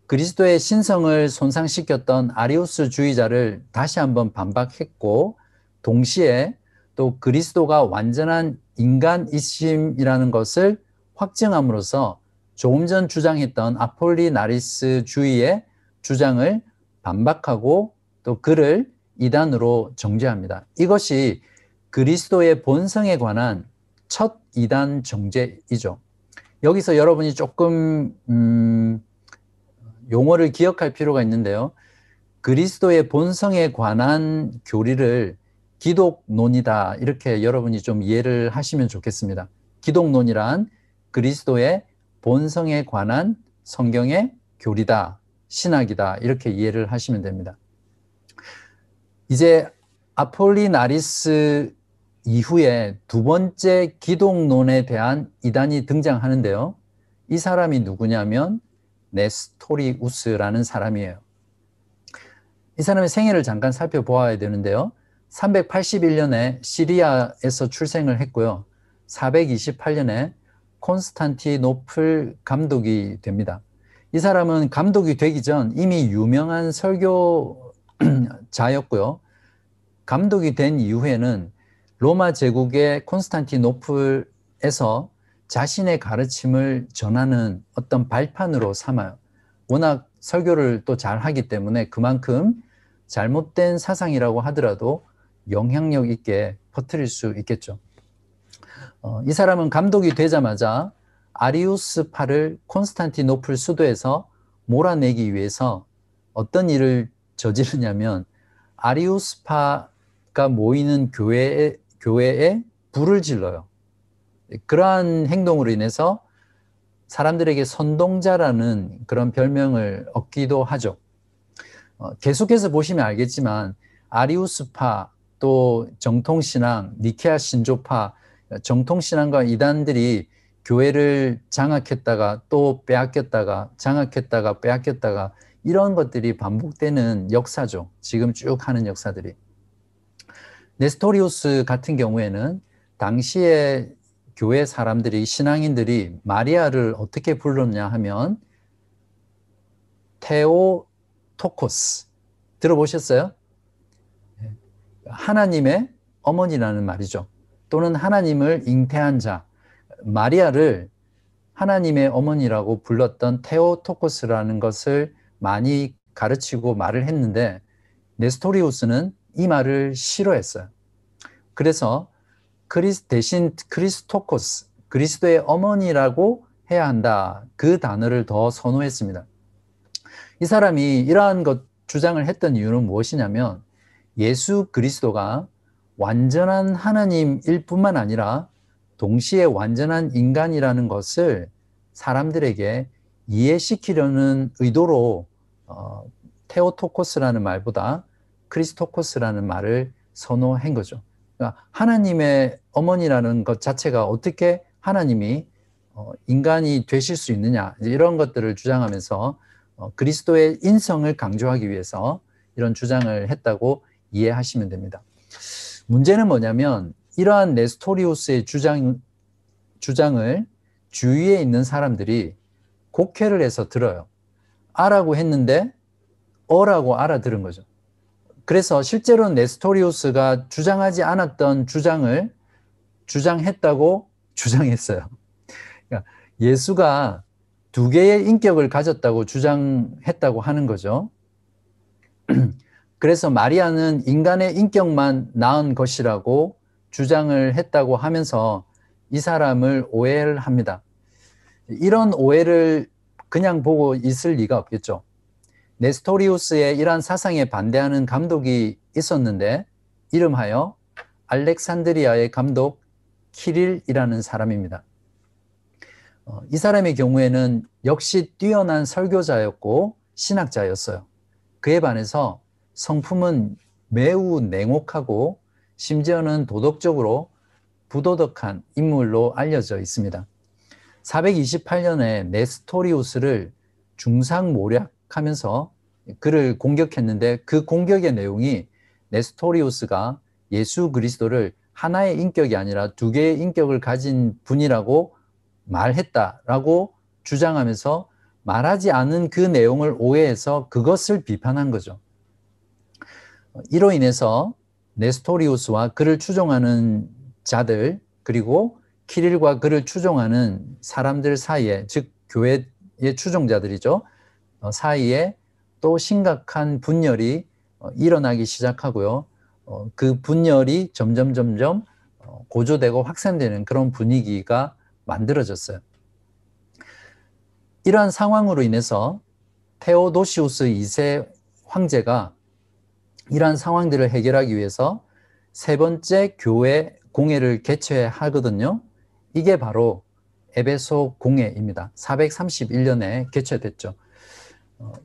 그리스도의 신성을 손상시켰던 아리우스주의자를 다시 한번 반박했고 동시에 또 그리스도가 완전한 인간이심이라는 것을 확증함으로써 조금 전 주장했던 아폴리나리스주의의 주장을 반박하고 또 그를 이단으로 정죄합니다. 이것이 그리스도의 본성에 관한 첫 이단 정죄이죠. 여기서 여러분이 조금 용어를 기억할 필요가 있는데요. 그리스도의 본성에 관한 교리를 기독론이다 이렇게 여러분이 좀 이해를 하시면 좋겠습니다. 기독론이란 그리스도의 본성에 관한 성경의 교리다, 신학이다 이렇게 이해를 하시면 됩니다. 이제 아폴리나리스 이후에 두 번째 기독론에 대한 이단이 등장하는데요. 이 사람이 누구냐면 네스토리우스라는 사람이에요. 이 사람의 생애를 잠깐 살펴보아야 되는데요. 381년에 시리아에서 출생을 했고요. 428년에 콘스탄티노플 감독이 됩니다. 이 사람은 감독이 되기 전 이미 유명한 설교자였고요. 감독이 된 이후에는 로마 제국의 콘스탄티노플에서 자신의 가르침을 전하는 어떤 발판으로 삼아요. 워낙 설교를 또 잘 하기 때문에 그만큼 잘못된 사상이라고 하더라도 영향력 있게 퍼뜨릴 수 있겠죠. 이 사람은 감독이 되자마자 아리우스파를 콘스탄티노플 수도에서 몰아내기 위해서 어떤 일을 저지르냐면 아리우스파가 모이는 교회에 불을 질러요. 그러한 행동으로 인해서 사람들에게 선동자라는 그런 별명을 얻기도 하죠. 계속해서 보시면 알겠지만 아리우스파 또 정통신앙, 니케아 신조파, 정통신앙과 이단들이 교회를 장악했다가 또 빼앗겼다가 장악했다가 빼앗겼다가 이런 것들이 반복되는 역사죠. 지금 쭉 하는 역사들이. 네스토리우스 같은 경우에는 당시에 교회 사람들이 신앙인들이 마리아를 어떻게 불렀냐 하면 테오토코스 들어보셨어요? 하나님의 어머니라는 말이죠. 또는 하나님을 잉태한 자 마리아를 하나님의 어머니라고 불렀던 테오토코스라는 것을 많이 가르치고 말을 했는데 네스토리우스는 이 말을 싫어했어요. 그래서 대신 크리스토코스, 그리스도의 어머니라고 해야 한다. 그 단어를 더 선호했습니다. 이 사람이 이러한 것 주장을 했던 이유는 무엇이냐면 예수 그리스도가 완전한 하나님일 뿐만 아니라 동시에 완전한 인간이라는 것을 사람들에게 이해시키려는 의도로 테오토코스라는 말보다 크리스토코스라는 말을 선호한 거죠. 그러니까 하나님의 어머니라는 것 자체가 어떻게 하나님이 인간이 되실 수 있느냐, 이런 것들을 주장하면서 그리스도의 인성을 강조하기 위해서 이런 주장을 했다고 이해하시면 됩니다. 문제는 뭐냐면 이러한 네스토리우스의 주장을 주위에 있는 사람들이 곡해를 해서 들어요. 아라고 했는데 어라고 알아들은 거죠. 그래서 실제로는 네스토리우스가 주장하지 않았던 주장을 주장했다고 주장했어요. 그러니까 예수가 두 개의 인격을 가졌다고 주장했다고 하는 거죠. 그래서 마리아는 인간의 인격만 낳은 것이라고 주장을 했다고 하면서 이 사람을 오해를 합니다. 이런 오해를 그냥 보고 있을 리가 없겠죠. 네스토리우스의 이러한 사상에 반대하는 감독이 있었는데 이름하여 알렉산드리아의 감독 키릴이라는 사람입니다. 이 사람의 경우에는 역시 뛰어난 설교자였고 신학자였어요. 그에 반해서 성품은 매우 냉혹하고 심지어는 도덕적으로 부도덕한 인물로 알려져 있습니다. 428년에 네스토리우스를 중상모략하면서 그를 공격했는데 그 공격의 내용이 네스토리우스가 예수 그리스도를 하나의 인격이 아니라 두 개의 인격을 가진 분이라고 말했다라고 주장하면서 말하지 않은 그 내용을 오해해서 그것을 비판한 거죠. 이로 인해서 네스토리우스와 그를 추종하는 자들, 그리고 키릴과 그를 추종하는 사람들 사이에, 즉 교회의 추종자들이죠, 사이에 또 심각한 분열이 일어나기 시작하고요. 그 분열이 점점 고조되고 확산되는 그런 분위기가 만들어졌어요. 이러한 상황으로 인해서 테오도시우스 2세 황제가 이러한 상황들을 해결하기 위해서 세 번째 교회 공회를 개최하거든요. 이게 바로 에베소 공회입니다. 431년에 개최됐죠.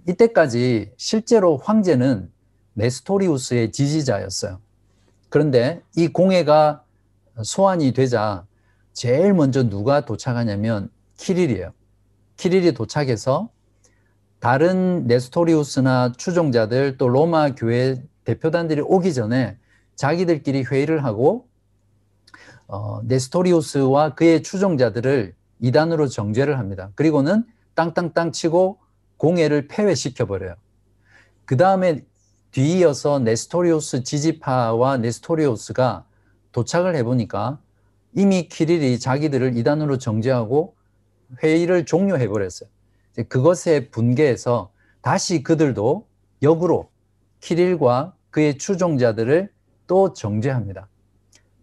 이때까지 실제로 황제는 네스토리우스의 지지자였어요. 그런데 이 공회가 소환이 되자 제일 먼저 누가 도착하냐면 키릴이에요. 키릴이 도착해서 다른 네스토리우스나 추종자들 또 로마 교회 대표단들이 오기 전에 자기들끼리 회의를 하고 네스토리우스와 그의 추종자들을 이단으로 정죄를 합니다. 그리고는 땅땅땅 치고 공회를 폐회시켜버려요. 그 다음에 뒤이어서 네스토리우스 지지파와 네스토리우스가 도착을 해보니까 이미 키릴이 자기들을 이단으로 정죄하고 회의를 종료해버렸어요. 그것에 분개해서 다시 그들도 역으로 키릴과 그의 추종자들을 또 정죄합니다.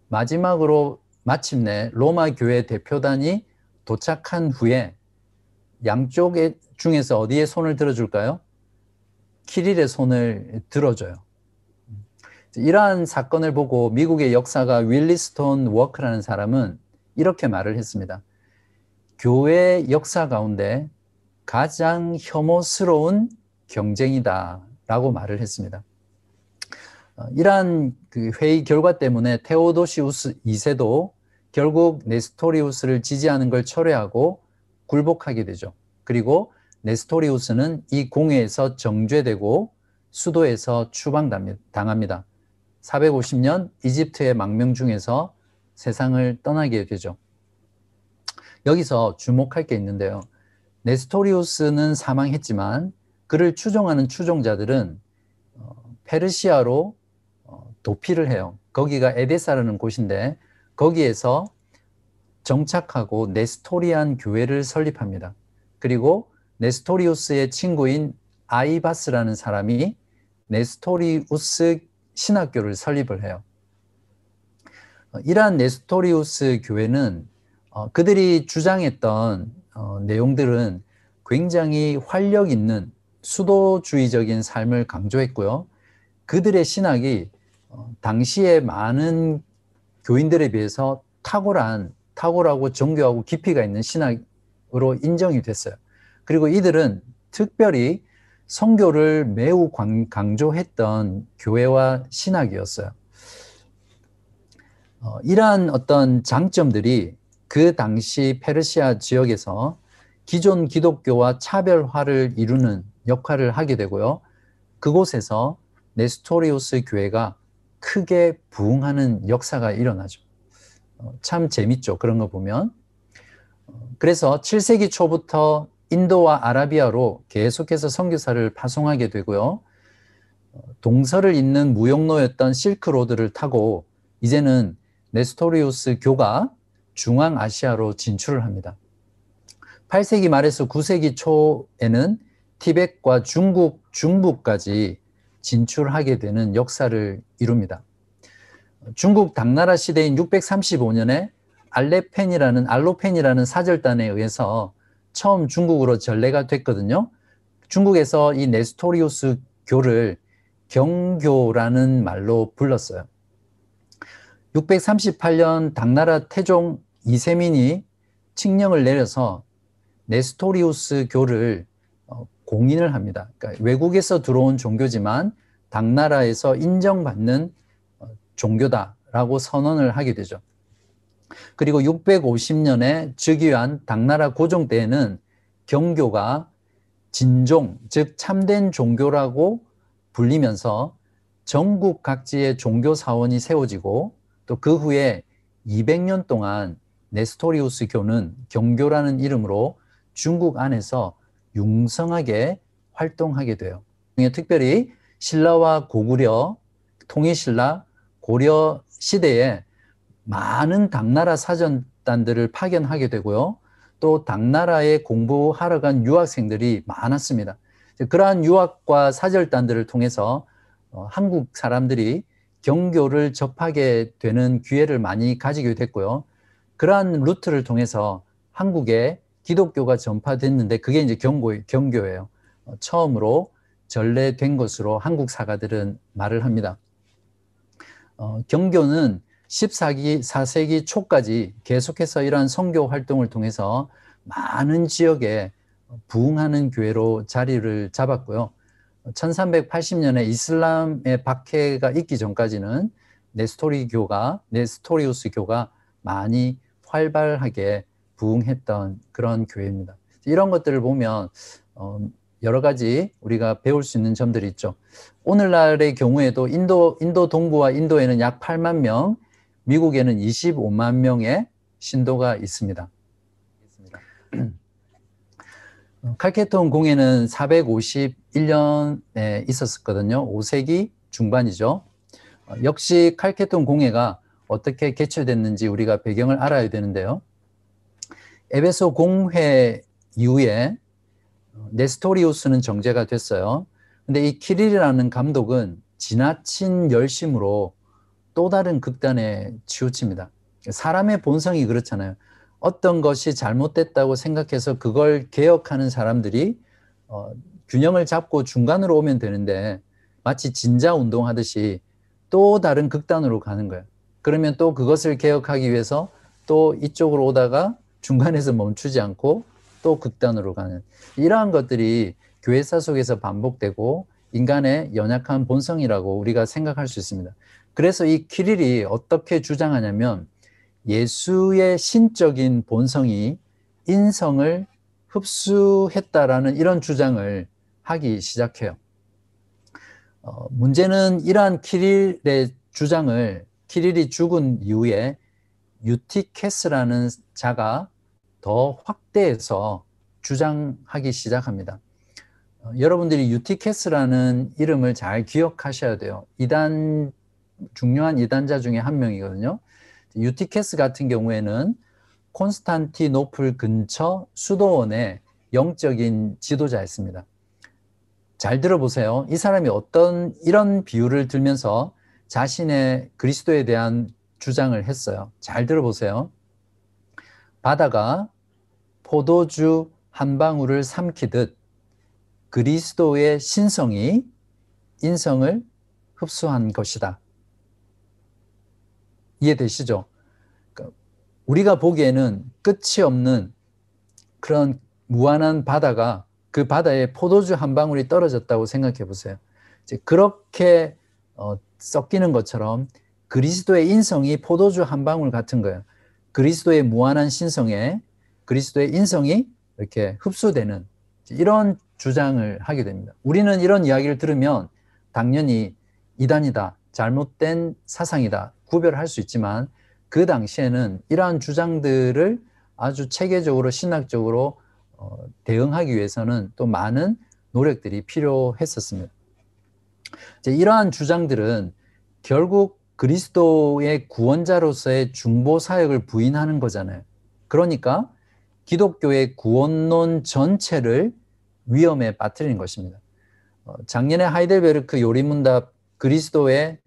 마지막으로 마침내 로마 교회 대표단이 도착한 후에 양쪽 중에서 어디에 손을 들어줄까요? 키릴의 손을 들어줘요. 이러한 사건을 보고 미국의 역사가 윌리스톤 워크라는 사람은 이렇게 말을 했습니다. 교회 역사 가운데 가장 혐오스러운 경쟁이다 라고 말을 했습니다. 이러한 그 회의 결과 때문에 테오도시우스 2세도 결국 네스토리우스를 지지하는 걸 철회하고 굴복하게 되죠. 그리고 네스토리우스는 이 공회에서 정죄되고 수도에서 추방당합니다. 450년 이집트의 망명 중에서 세상을 떠나게 되죠. 여기서 주목할 게 있는데요. 네스토리우스는 사망했지만 그를 추종하는 추종자들은 페르시아로 도피를 해요. 거기가 에데사라는 곳인데 거기에서 정착하고 네스토리안 교회를 설립합니다. 그리고 네스토리우스의 친구인 아이바스라는 사람이 네스토리우스 신학교를 설립을 해요. 이러한 네스토리우스 교회는 그들이 주장했던 내용들은 굉장히 활력 있는 수도주의적인 삶을 강조했고요. 그들의 신학이 당시에 많은 교인들에 비해서 탁월하고 정교하고 깊이가 있는 신학으로 인정이 됐어요. 그리고 이들은 특별히 선교를 매우 강조했던 교회와 신학이었어요. 이러한 어떤 장점들이 그 당시 페르시아 지역에서 기존 기독교와 차별화를 이루는 역할을 하게 되고요. 그곳에서 네스토리우스 교회가 크게 부흥하는 역사가 일어나죠. 참 재밌죠. 그런 거 보면. 그래서 7세기 초부터 인도와 아라비아로 계속해서 선교사를 파송하게 되고요. 동서를 잇는 무역로였던 실크로드를 타고 이제는 네스토리우스 교가 중앙아시아로 진출을 합니다. 8세기 말에서 9세기 초에는 티벳과 중국 중부까지 진출하게 되는 역사를 이룹니다. 중국 당나라 시대인 635년에 알로펜이라는 사절단에 의해서 처음 중국으로 전래가 됐거든요. 중국에서 이 네스토리우스 교를 경교라는 말로 불렀어요. 638년 당나라 태종 이세민이 칙령을 내려서 네스토리우스 교를 공인을 합니다. 그러니까 외국에서 들어온 종교지만 당나라에서 인정받는 종교다라고 선언을 하게 되죠. 그리고 650년에 즉위한 당나라 고종 때에는 경교가 진종, 즉 참된 종교라고 불리면서 전국 각지의 종교 사원이 세워지고 또 그 후에 200년 동안 네스토리우스 교는 경교라는 이름으로 중국 안에서 융성하게 활동하게 돼요. 특별히 신라와 고구려, 통일신라, 고려 시대에 많은 당나라 사전단들을 파견하게 되고요. 또 당나라에 공부하러 간 유학생들이 많았습니다. 그러한 유학과 사절단들을 통해서 한국 사람들이 경교를 접하게 되는 기회를 많이 가지게 됐고요. 그러한 루트를 통해서 한국에 기독교가 전파됐는데 그게 이제 경교예요. 처음으로 전래된 것으로 한국 사가들은 말을 합니다. 경교는 14세기 초까지 계속해서 이러한 선교 활동을 통해서 많은 지역에 부흥하는 교회로 자리를 잡았고요. 1380년에 이슬람의 박해가 있기 전까지는 네스토리우스 교가 많이 활발하게 부흥했던 그런 교회입니다. 이런 것들을 보면 여러 가지 우리가 배울 수 있는 점들이 있죠. 오늘날의 경우에도 인도 동부와 인도에는 약 8만 명, 미국에는 25만 명의 신도가 있습니다. 칼케톤 공회는 451년에 있었거든요. 5세기 중반이죠. 역시 칼케톤 공회가 어떻게 개최됐는지 우리가 배경을 알아야 되는데요. 에베소 공회 이후에 네스토리우스는 정제가 됐어요. 근데 이 키릴이라는 감독은 지나친 열심으로 또 다른 극단에 치우칩니다. 사람의 본성이 그렇잖아요. 어떤 것이 잘못됐다고 생각해서 그걸 개혁하는 사람들이 균형을 잡고 중간으로 오면 되는데 마치 진자 운동하듯이 또 다른 극단으로 가는 거예요. 그러면 또 그것을 개혁하기 위해서 또 이쪽으로 오다가 중간에서 멈추지 않고 또 극단으로 가는 이러한 것들이 교회사 속에서 반복되고 인간의 연약한 본성이라고 우리가 생각할 수 있습니다. 그래서 이 키릴이 어떻게 주장하냐면 예수의 신적인 본성이 인성을 흡수했다라는 이런 주장을 하기 시작해요. 문제는 이러한 키릴의 주장을 키릴이 죽은 이후에 유티케스라는 자가 더 확대해서 주장하기 시작합니다. 여러분들이 유티케스라는 이름을 잘 기억하셔야 돼요. 중요한 이단자 중에 한 명이거든요. 유티케스 같은 경우에는 콘스탄티노플 근처 수도원의 영적인 지도자였습니다. 잘 들어보세요. 이 사람이 이런 비유를 들면서 자신의 그리스도에 대한 주장을 했어요. 잘 들어보세요. 바다가 포도주 한 방울을 삼키듯 그리스도의 신성이 인성을 흡수한 것이다. 이해되시죠? 우리가 보기에는 끝이 없는 그런 무한한 바다가 그 바다에 포도주 한 방울이 떨어졌다고 생각해 보세요. 이제 그렇게 섞이는 것처럼 그리스도의 인성이 포도주 한 방울 같은 거예요. 그리스도의 무한한 신성에 그리스도의 인성이 이렇게 흡수되는 이런 주장을 하게 됩니다. 우리는 이런 이야기를 들으면 당연히 이단이다, 잘못된 사상이다 구별할 수 있지만 그 당시에는 이러한 주장들을 아주 체계적으로 신학적으로 대응하기 위해서는 또 많은 노력들이 필요했었습니다. 이제 이러한 주장들은 결국 그리스도의 구원자로서의 중보 사역을 부인하는 거잖아요. 그러니까 기독교의 구원론 전체를 위험에 빠뜨리는 것입니다. 작년에 하이델베르크 요리문답 그리스도의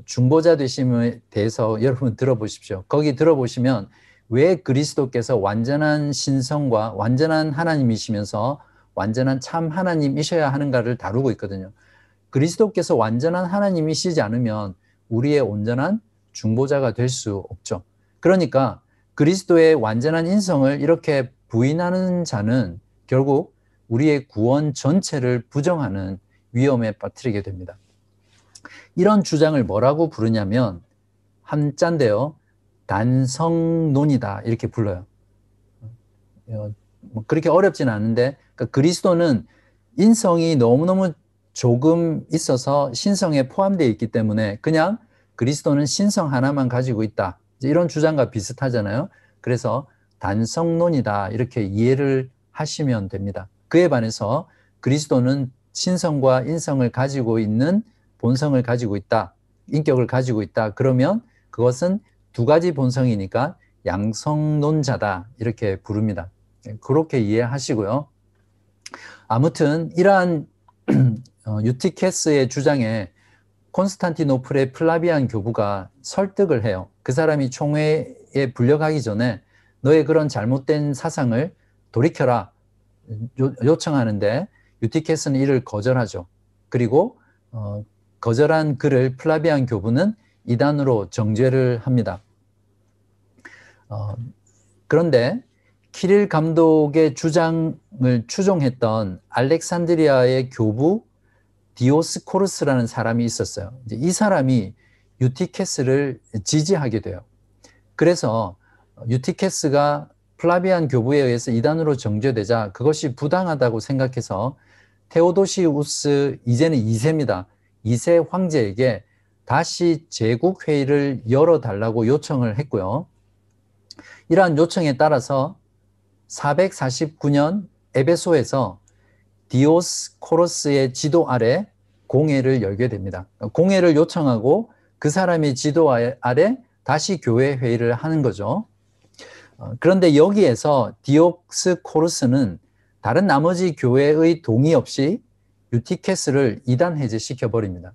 중보자 되심에 대해서 여러분 들어보십시오. 거기 들어보시면 왜 그리스도께서 완전한 신성과 완전한 하나님이시면서 완전한 참 하나님이셔야 하는가를 다루고 있거든요. 그리스도께서 완전한 하나님이시지 않으면 우리의 온전한 중보자가 될 수 없죠. 그러니까 그리스도의 완전한 인성을 이렇게 부인하는 자는 결국 우리의 구원 전체를 부정하는 위험에 빠뜨리게 됩니다. 이런 주장을 뭐라고 부르냐면 한자인데요. 단성론이다 이렇게 불러요. 그렇게 어렵진 않은데 그러니까 그리스도는 인성이 너무너무 조금 있어서 신성에 포함되어 있기 때문에 그냥 그리스도는 신성 하나만 가지고 있다. 이런 주장과 비슷하잖아요. 그래서 단성론이다 이렇게 이해를 하시면 됩니다. 그에 반해서 그리스도는 신성과 인성을 가지고 있는 본성을 가지고 있다. 인격을 가지고 있다. 그러면 그것은 두 가지 본성이니까 양성론자다 이렇게 부릅니다. 그렇게 이해하시고요. 아무튼 이러한 유티케스의 주장에 콘스탄티노플의 플라비안 교부가 설득을 해요. 그 사람이 총회에 불려가기 전에 너의 그런 잘못된 사상을 돌이켜라 요청하는데 유티케스는 이를 거절하죠. 그리고 거절한 그를 플라비안 교부는 이단으로 정죄를 합니다. 그런데 키릴 감독의 주장을 추종했던 알렉산드리아의 교부 디오스코르스라는 사람이 있었어요. 이 사람이 유티케스를 지지하게 돼요. 그래서 유티케스가 플라비안 교부에 의해서 이단으로 정죄되자 그것이 부당하다고 생각해서 테오도시우스, 이제는 2세입니다. 2세 황제에게 다시 제국회의를 열어달라고 요청을 했고요. 이러한 요청에 따라서 449년 에베소에서 디오스코로스의 지도 아래 공회를 열게 됩니다. 공회를 요청하고 그 사람의 지도 아래 다시 교회 회의를 하는 거죠. 그런데 여기에서 디오스코로스는 다른 나머지 교회의 동의 없이 유티케스를 이단 해제시켜 버립니다.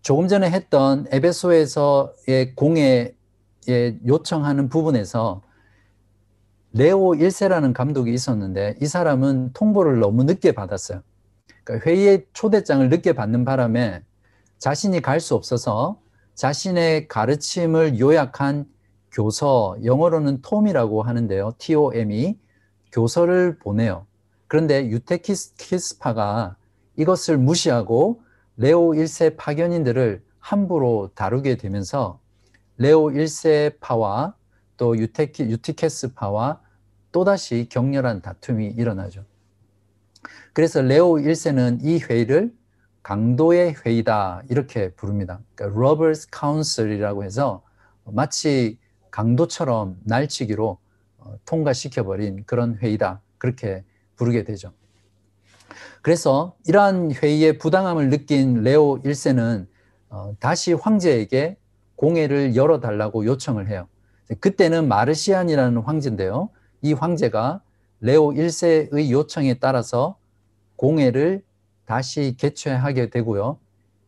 조금 전에 했던 에베소에서의 공회에 요청하는 부분에서 레오 1세라는 감독이 있었는데 이 사람은 통보를 너무 늦게 받았어요. 그러니까 회의의 초대장을 늦게 받는 바람에 자신이 갈 수 없어서 자신의 가르침을 요약한 교서, 영어로는 톰이라고 하는데요. TOM이 교서를 보내요. 그런데 유티케스파가 이것을 무시하고 레오 1세 파견인들을 함부로 다루게 되면서 레오 1세파와 또 유티케스파와 또다시 격렬한 다툼이 일어나죠. 그래서 레오 1세는 이 회의를 강도의 회의다 이렇게 부릅니다. 그러니까 Robbers Council이라고 해서 마치 강도처럼 날치기로 통과시켜버린 그런 회의다 그렇게 부르게 되죠. 그래서 이러한 회의의 부당함을 느낀 레오 1세는 다시 황제에게 공회를 열어달라고 요청을 해요. 그때는 마르시안이라는 황제인데요. 이 황제가 레오 1세의 요청에 따라서 공회를 다시 개최하게 되고요.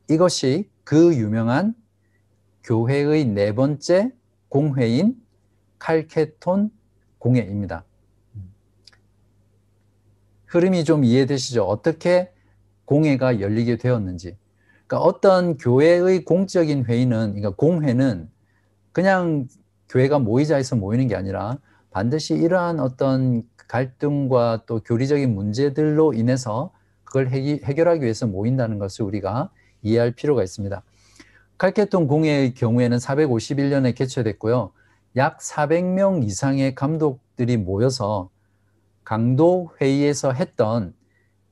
이것이 그 유명한 교회의 네 번째 공회인 칼케톤 공회입니다. 흐름이 좀 이해되시죠? 어떻게 공회가 열리게 되었는지. 그러니까 어떤 교회의 공적인 회의는, 그러니까 공회는 그냥 교회가 모이자 해서 모이는 게 아니라 반드시 이러한 어떤 갈등과 또 교리적인 문제들로 인해서 그걸 해결하기 위해서 모인다는 것을 우리가 이해할 필요가 있습니다. 칼케톤 공회의 경우에는 451년에 개최됐고요. 약 400명 이상의 감독들이 모여서 강도 회의에서 했던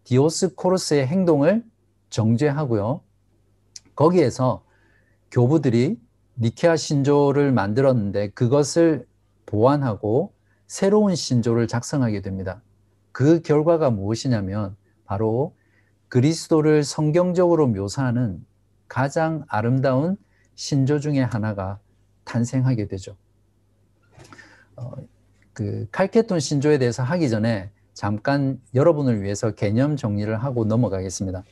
디오스코로스의 행동을 정죄하고요. 거기에서 교부들이 니케아 신조를 만들었는데 그것을 보완하고 새로운 신조를 작성하게 됩니다. 그 결과가 무엇이냐면 바로 그리스도를 성경적으로 묘사하는 가장 아름다운 신조 중에 하나가 탄생하게 되죠. 그 칼케톤 신조에 대해서 하기 전에 잠깐 여러분을 위해서 개념 정리를 하고 넘어가겠습니다.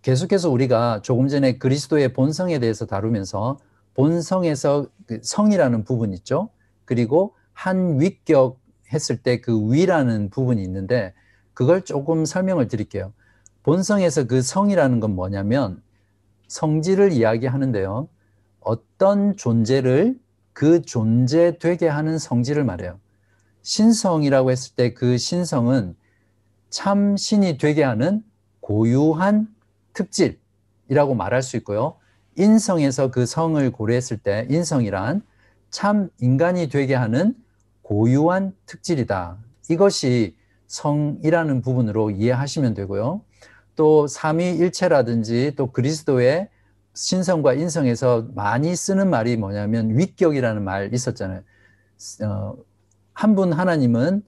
계속해서 우리가 조금 전에 그리스도의 본성에 대해서 다루면서 본성에서 그 성이라는 부분이 있죠. 그리고 한 위격 했을 때 그 위라는 부분이 있는데 그걸 조금 설명을 드릴게요. 본성에서 그 성이라는 건 뭐냐면 성질을 이야기하는데요. 어떤 존재를 그 존재 되게 하는 성질을 말해요. 신성이라고 했을 때 그 신성은 참 신이 되게 하는 고유한 특질이라고 말할 수 있고요. 인성에서 그 성을 고려했을 때 인성이란 참 인간이 되게 하는 고유한 특질이다. 이것이 성이라는 부분으로 이해하시면 되고요. 또 삼위일체라든지 또 그리스도의 신성과 인성에서 많이 쓰는 말이 뭐냐면 위격이라는 말 있었잖아요. 한 분 하나님은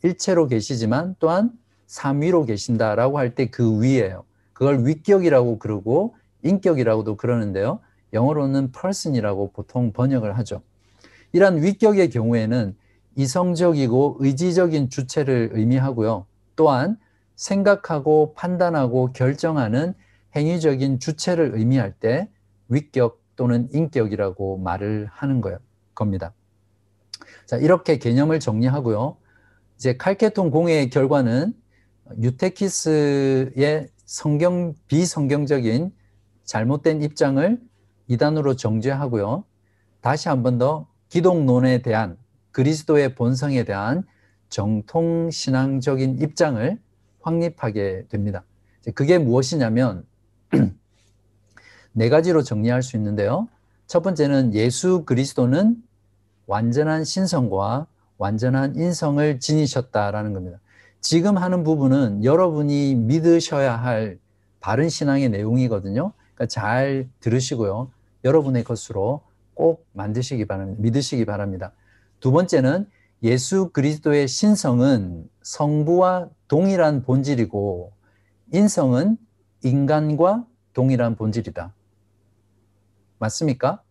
일체로 계시지만 또한 삼위로 계신다라고 할 때 그 위예요. 그걸 위격이라고 그러고 인격이라고도 그러는데요. 영어로는 person이라고 보통 번역을 하죠. 이러한 위격의 경우에는 이성적이고 의지적인 주체를 의미하고요. 또한 생각하고 판단하고 결정하는 행위적인 주체를 의미할 때 위격 또는 인격이라고 말을 하는 겁니다. 자, 이렇게 개념을 정리하고요. 이제 칼케톤 공회의 결과는 유테키스의 비성경적인 잘못된 입장을 이단으로 정죄하고요. 다시 한 번 더 기독론에 대한 그리스도의 본성에 대한 정통신앙적인 입장을 확립하게 됩니다. 그게 무엇이냐면 네 가지로 정리할 수 있는데요. 첫 번째는 예수 그리스도는 완전한 신성과 완전한 인성을 지니셨다라는 겁니다. 지금 하는 부분은 여러분이 믿으셔야 할 바른 신앙의 내용이거든요. 그러니까 잘 들으시고요. 여러분의 것으로 꼭 만드시기 바랍니다. 믿으시기 바랍니다. 두 번째는 예수 그리스도의 신성은 성부와 동일한 본질이고 인성은 인간과 동일한 본질이다. 맞습니까?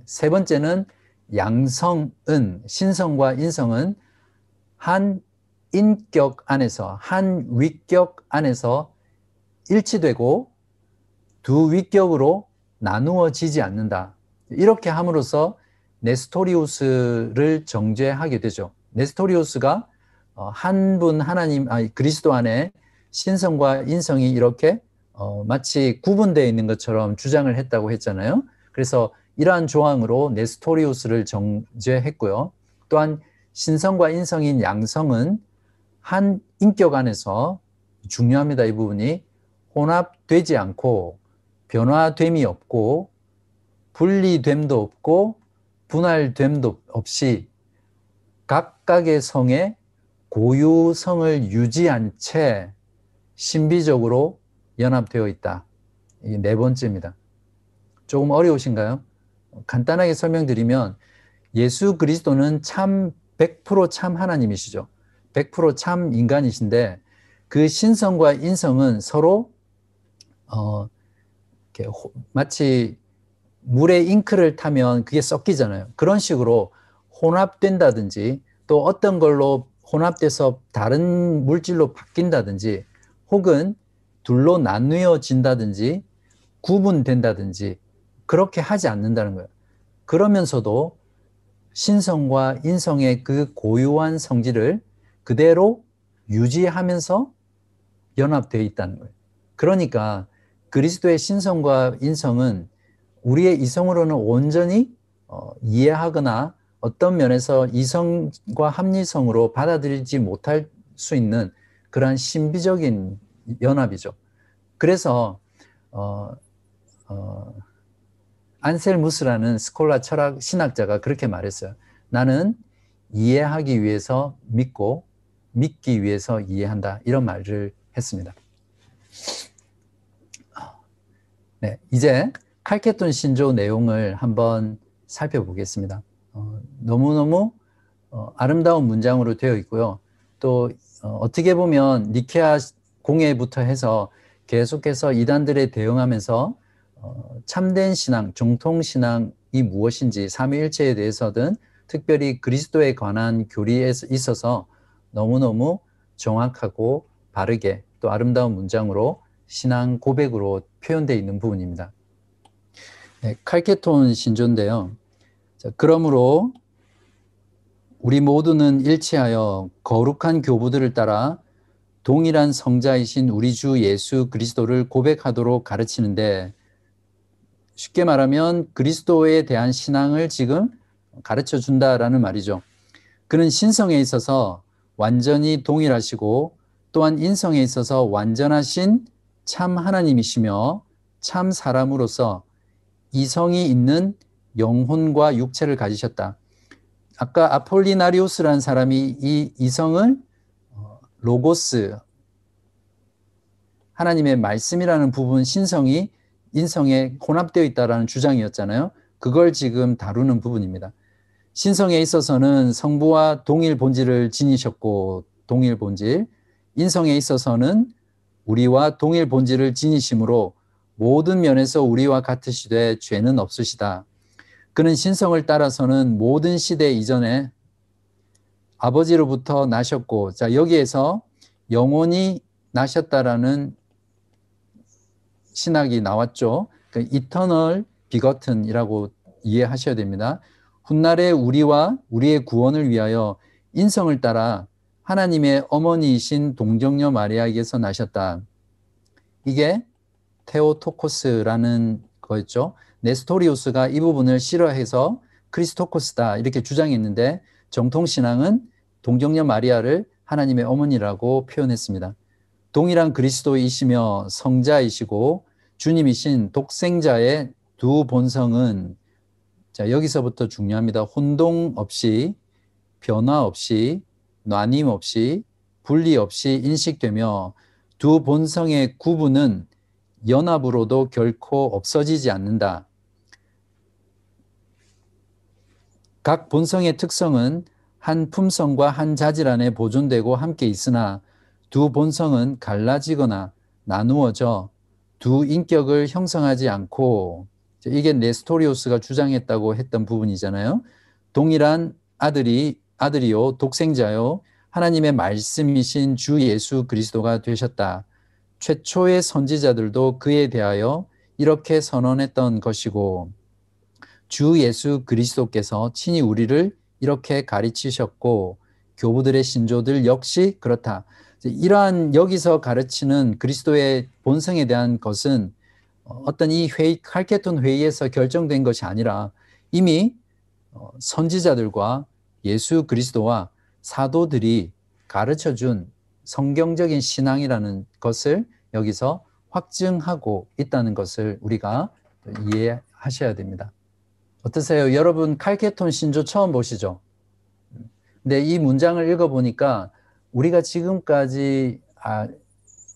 세 번째는 양성은 신성과 인성은 한 인격 안에서 한 위격 안에서 일치되고 두 위격으로 나누어지지 않는다. 이렇게 함으로써 네스토리우스를 정죄하게 되죠. 네스토리우스가 한 분 하나님 그리스도 안에 신성과 인성이 이렇게 마치 구분되어 있는 것처럼 주장을 했다고 했잖아요. 그래서 이러한 조항으로 네스토리우스를 정죄했고요. 또한 신성과 인성인 양성은 한 인격 안에서 중요합니다. 이 부분이 혼합되지 않고 변화됨이 없고 분리됨도 없고 분할됨도 없이 각각의 성에 고유성을 유지한 채 신비적으로 연합되어 있다. 이게 네 번째입니다. 조금 어려우신가요? 간단하게 설명드리면 예수 그리스도는 참 100% 참 하나님이시죠. 100% 참 인간이신데 그 신성과 인성은 서로 이렇게 마치 물에 잉크를 타면 그게 섞이잖아요. 그런 식으로 혼합된다든지 또 어떤 걸로 혼합돼서 다른 물질로 바뀐다든지 혹은 둘로 나뉘어진다든지 구분된다든지 그렇게 하지 않는다는 거예요. 그러면서도 신성과 인성의 그 고유한 성질을 그대로 유지하면서 연합되어 있다는 거예요. 그러니까 그리스도의 신성과 인성은 우리의 이성으로는 온전히 이해하거나 어떤 면에서 이성과 합리성으로 받아들이지 못할 수 있는 그러한 신비적인 연합이죠. 그래서 안셀무스라는 스콜라 철학 신학자가 그렇게 말했어요. 나는 이해하기 위해서 믿고 믿기 위해서 이해한다. 이런 말을 했습니다. 네, 이제 칼케톤 신조 내용을 한번 살펴보겠습니다. 너무너무 아름다운 문장으로 되어 있고요. 또 어떻게 보면 니케아 공예부터 해서 계속해서 이단들에 대응하면서 참된 신앙, 정통신앙이 무엇인지 삼위일체에 대해서든 특별히 그리스도에 관한 교리에 있어서 너무너무 정확하고 바르게 또 아름다운 문장으로 신앙 고백으로 표현되어 있는 부분입니다. 네, 칼케톤 신조인데요. 자, 그러므로 우리 모두는 일치하여 거룩한 교부들을 따라 동일한 성자이신 우리 주 예수 그리스도를 고백하도록 가르치는데, 쉽게 말하면 그리스도에 대한 신앙을 지금 가르쳐 준다라는 말이죠. 그는 신성에 있어서 완전히 동일하시고 또한 인성에 있어서 완전하신 참 하나님이시며 참 사람으로서 이성이 있는 영혼과 육체를 가지셨다. 아까 아폴리나리오스라는 사람이 이 이성을 로고스, 하나님의 말씀이라는 부분, 신성이 인성에 혼합되어 있다는 주장이었잖아요. 그걸 지금 다루는 부분입니다. 신성에 있어서는 성부와 동일 본질을 지니셨고 동일 본질, 인성에 있어서는 우리와 동일 본질을 지니심으로 모든 면에서 우리와 같으시되 죄는 없으시다. 그는 신성을 따라서는 모든 시대 이전에 아버지로부터 나셨고, 자, 여기에서 영원히 나셨다라는 신학이 나왔죠. 그 이터널 비거튼이라고 이해하셔야 됩니다. 훗날에 우리와 우리의 구원을 위하여 인성을 따라 하나님의 어머니이신 동정녀 마리아에게서 나셨다. 이게 테오토코스라는 거였죠. 네스토리우스가 이 부분을 싫어해서 크리스토코스다 이렇게 주장했는데, 정통신앙은 동정녀 마리아를 하나님의 어머니라고 표현했습니다. 동일한 그리스도이시며 성자이시고 주님이신 독생자의 두 본성은, 자, 여기서부터 중요합니다. 혼동 없이, 변화 없이, 놔님 없이, 분리 없이 인식되며 두 본성의 구분은 연합으로도 결코 없어지지 않는다. 각 본성의 특성은 한 품성과 한 자질 안에 보존되고 함께 있으나 두 본성은 갈라지거나 나누어져 두 인격을 형성하지 않고, 이게 네스토리우스가 주장했다고 했던 부분이잖아요. 동일한 아들이요 독생자요 하나님의 말씀이신 주 예수 그리스도가 되셨다. 최초의 선지자들도 그에 대하여 이렇게 선언했던 것이고 주 예수 그리스도께서 친히 우리를 이렇게 가르치셨고 교부들의 신조들 역시 그렇다. 이러한 여기서 가르치는 그리스도의 본성에 대한 것은 어떤 이 회의, 칼케톤 회의에서 결정된 것이 아니라 이미 선지자들과 예수 그리스도와 사도들이 가르쳐준 성경적인 신앙이라는 것을 여기서 확증하고 있다는 것을 우리가 이해하셔야 됩니다. 어떠세요? 여러분 칼케톤 신조 처음 보시죠? 근데 이 문장을 읽어보니까 우리가 지금까지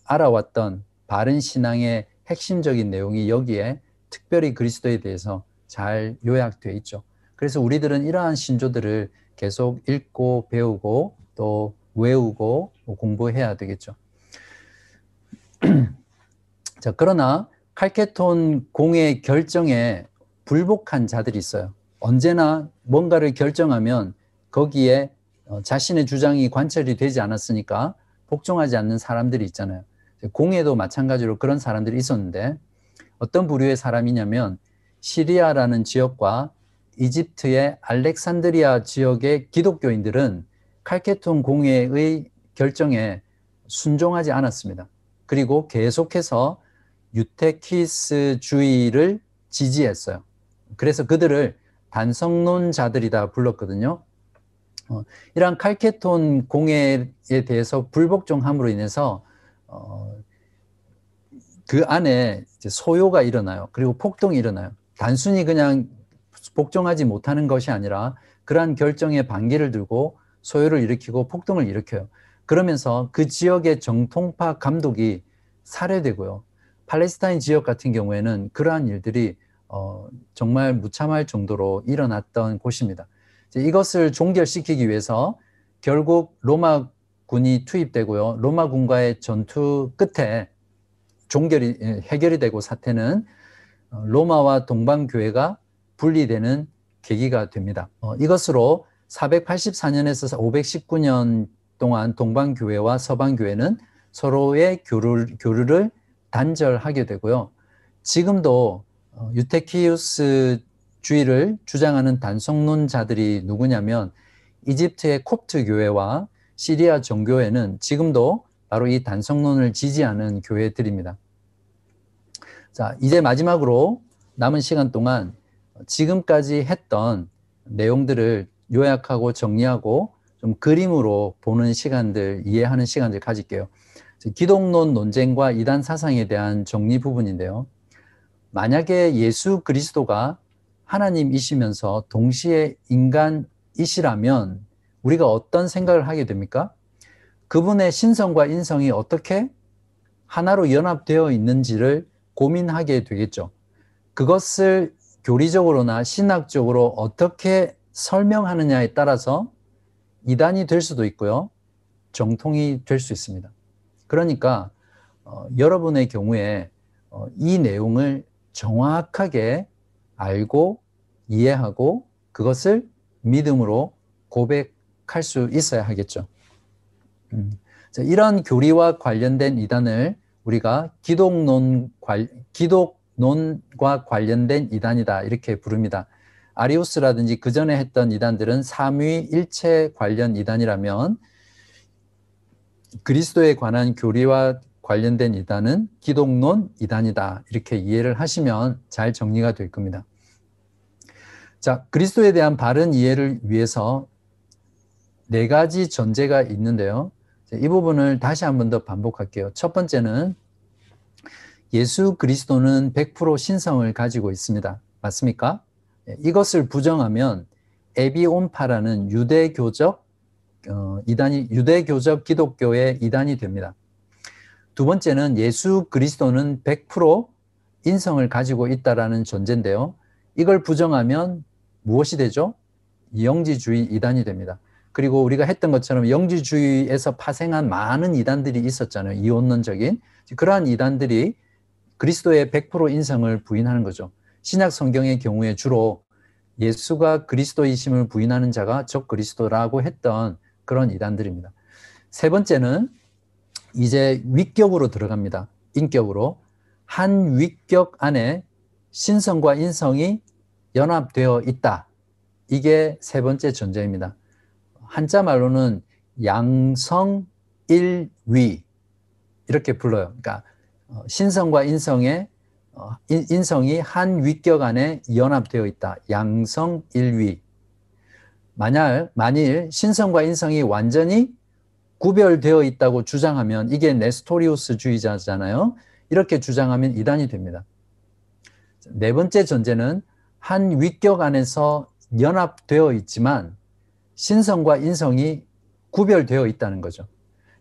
알아왔던 바른 신앙의 핵심적인 내용이 여기에 특별히 그리스도에 대해서 잘 요약되어 있죠. 그래서 우리들은 이러한 신조들을 계속 읽고 배우고 또 외우고 공부해야 되겠죠. 자, 그러나 칼케톤 공의 결정에 불복한 자들이 있어요. 언제나 뭔가를 결정하면 거기에 자신의 주장이 관철이 되지 않았으니까 복종하지 않는 사람들이 있잖아요. 공예도 마찬가지로 그런 사람들이 있었는데, 어떤 부류의 사람이냐면 시리아라는 지역과 이집트의 알렉산드리아 지역의 기독교인들은 칼케톤 공예의 결정에 순종하지 않았습니다. 그리고 계속해서 유테키스주의를 지지했어요. 그래서 그들을 단성론자들이다 불렀거든요. 이러한 칼케톤 공해에 대해서 불복종함으로 인해서 그 안에 이제 소요가 일어나요. 그리고 폭동이 일어나요. 단순히 그냥 복종하지 못하는 것이 아니라 그러한 결정에 반기를 들고 소요를 일으키고 폭동을 일으켜요. 그러면서 그 지역의 정통파 감독이 살해되고요. 팔레스타인 지역 같은 경우에는 그러한 일들이 정말 무참할 정도로 일어났던 곳입니다. 이것을 종결시키기 위해서 결국 로마군이 투입되고요. 로마군과의 전투 끝에 해결이 되고 사태는 로마와 동방교회가 분리되는 계기가 됩니다. 이것으로 484년에서 519년 동안 동방교회와 서방교회는 서로의 교류를 단절하게 되고요. 지금도 유테키우스주의를 주장하는 단성론자들이 누구냐면 이집트의 콥트 교회와 시리아 정교회는 지금도 바로 이 단성론을 지지하는 교회들입니다. 자, 이제 마지막으로 남은 시간 동안 지금까지 했던 내용들을 요약하고 정리하고 좀 그림으로 보는 시간들, 이해하는 시간들 가질게요. 기독론 논쟁과 이단 사상에 대한 정리 부분인데요. 만약에 예수 그리스도가 하나님이시면서 동시에 인간이시라면 우리가 어떤 생각을 하게 됩니까? 그분의 신성과 인성이 어떻게 하나로 연합되어 있는지를 고민하게 되겠죠. 그것을 교리적으로나 신학적으로 어떻게 설명하느냐에 따라서 이단이 될 수도 있고요. 정통이 될 수 있습니다. 그러니까 여러분의 경우에 이 내용을 정확하게 알고 이해하고 그것을 믿음으로 고백할 수 있어야 하겠죠. 이런 교리와 관련된 이단을 우리가 기독론과 관련된 이단이다 이렇게 부릅니다. 아리우스라든지 그 전에 했던 이단들은 삼위일체 관련 이단이라면 그리스도에 관한 교리와 관련된 이단은 기독론 이단이다 이렇게 이해를 하시면 잘 정리가 될 겁니다. 자, 그리스도에 대한 바른 이해를 위해서 4가지 전제가 있는데요. 이 부분을 다시 한 번 더 반복할게요. 첫 번째는 예수 그리스도는 100% 신성을 가지고 있습니다. 맞습니까? 이것을 부정하면 에비온파라는 유대교적 기독교의 이단이 됩니다. 두 번째는 예수 그리스도는 100% 인성을 가지고 있다라는 전제인데요. 이걸 부정하면 무엇이 되죠? 영지주의 이단이 됩니다. 그리고 우리가 했던 것처럼 영지주의에서 파생한 많은 이단들이 있었잖아요. 이원론적인. 그러한 이단들이 그리스도의 100% 인성을 부인하는 거죠. 신약 성경의 경우에 주로 예수가 그리스도이심을 부인하는 자가 적 그리스도라고 했던 그런 이단들입니다. 세 번째는 이제 위격으로 들어갑니다. 인격으로. 한 위격 안에 신성과 인성이 연합되어 있다. 이게 세 번째 전제입니다. 한자 말로는 양성일위 이렇게 불러요. 그러니까 신성과 인성이 한 위격 안에 연합되어 있다. 양성일위. 만일 신성과 인성이 완전히 구별되어 있다고 주장하면 이게 네스토리우스주의자잖아요. 이렇게 주장하면 이단이 됩니다. 네 번째 전제는 한 위격 안에서 연합되어 있지만 신성과 인성이 구별되어 있다는 거죠.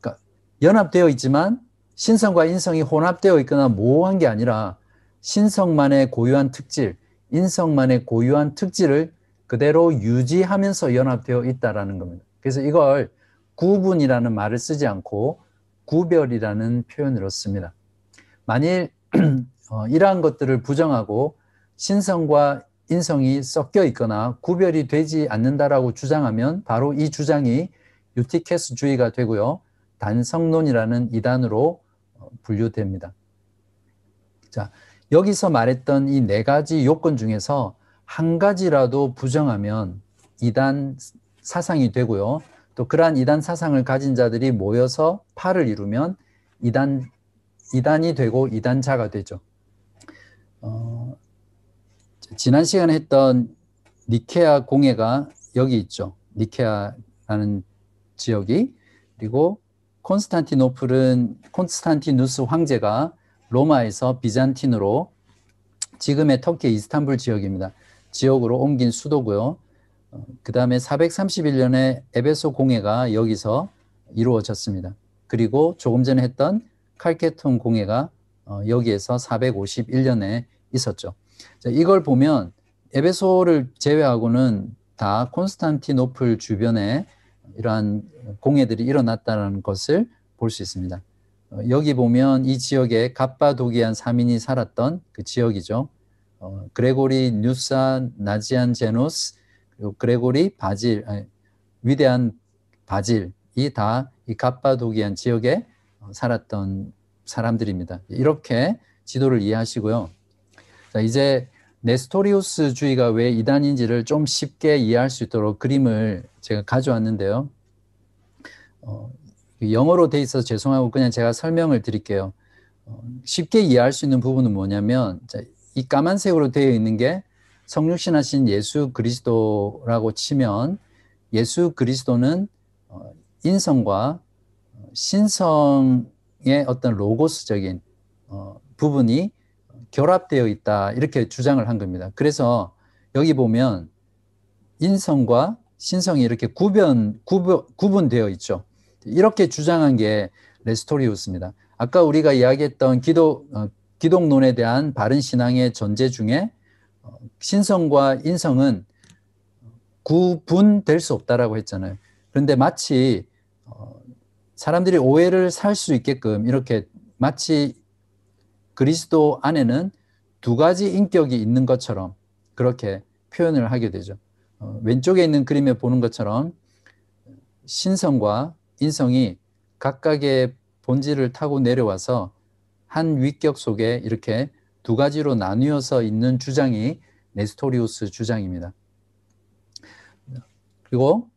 그러니까 연합되어 있지만 신성과 인성이 혼합되어 있거나 모호한 게 아니라 신성만의 고유한 특질, 인성만의 고유한 특질을 그대로 유지하면서 연합되어 있다는 겁니다. 그래서 이걸 구분이라는 말을 쓰지 않고 구별이라는 표현으로 씁니다. 만일 이러한 것들을 부정하고 신성과 인성이 섞여 있거나 구별이 되지 않는다라고 주장하면 바로 이 주장이 유티케스주의가 되고요. 단성론이라는 이단으로 분류됩니다. 자, 여기서 말했던 이 4가지 요건 중에서 한 가지라도 부정하면 이단 사상이 되고요. 또 그러한 이단 사상을 가진 자들이 모여서 파를 이루면 이단이 되고 이단자가 되죠. 지난 시간에 했던 니케아 공회가 여기 있죠. 니케아라는 지역이. 그리고 콘스탄티누스 황제가 로마에서 비잔틴으로 지금의 터키 이스탄불 지역입니다. 지역으로 옮긴 수도고요. 그 다음에 431년에 에베소 공회가 여기서 이루어졌습니다. 그리고 조금 전에 했던 칼케톤 공회가 여기에서 451년에 있었죠. 자, 이걸 보면 에베소를 제외하고는 다 콘스탄티노플 주변에 이러한 공회들이 일어났다는 것을 볼 수 있습니다. 여기 보면 이 지역에 갑바도기안 3인이 살았던 그 지역이죠. 그레고리 뉴사 나지안 제노스, 그리고 그레고리 바질, 위대한 바질이 다 이 갑바도기안 지역에 살았던 사람들입니다. 이렇게 지도를 이해하시고요. 자, 이제 네스토리우스주의가 왜 이단인지를 좀 쉽게 이해할 수 있도록 그림을 제가 가져왔는데요. 영어로 돼 있어서 죄송하고 그냥 제가 설명을 드릴게요. 쉽게 이해할 수 있는 부분은 뭐냐면, 이 까만색으로 되어 있는 게 성육신하신 예수 그리스도라고 치면, 예수 그리스도는 인성과 신성의 어떤 로고스적인 부분이 결합되어 있다, 이렇게 주장을 한 겁니다. 그래서 여기 보면 인성과 신성이 이렇게 구분되어 있죠. 이렇게 주장한 게 네스토리우스입니다. 아까 우리가 이야기했던 기독론에 대한 바른 신앙의 전제 중에 신성과 인성은 구분될 수 없다라고 했잖아요. 그런데 마치 사람들이 오해를 살 수 있게끔 이렇게 마치 그리스도 안에는 두 가지 인격이 있는 것처럼 그렇게 표현을 하게 되죠. 왼쪽에 있는 그림에 보는 것처럼 신성과 인성이 각각의 본질을 타고 내려와서 한 위격 속에 이렇게 두 가지로 나뉘어서 있는 주장이 네스토리우스 주장입니다. 그리고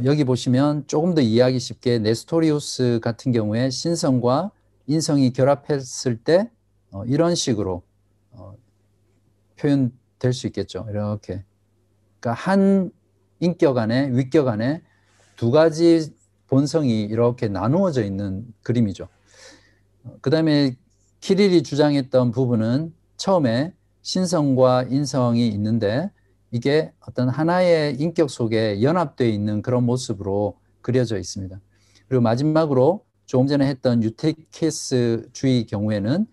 여기 보시면 조금 더 이해하기 쉽게 네스토리우스 같은 경우에 신성과 인성이 결합했을 때 이런 식으로 표현될 수 있겠죠. 이렇게. 그러니까 한 인격 안에, 위격 안에 두 가지 본성이 이렇게 나누어져 있는 그림이죠. 그 다음에 키릴이 주장했던 부분은 처음에 신성과 인성이 있는데 이게 어떤 하나의 인격 속에 연합되어 있는 그런 모습으로 그려져 있습니다. 그리고 마지막으로 조금 전에 했던 유테키스주의 경우에는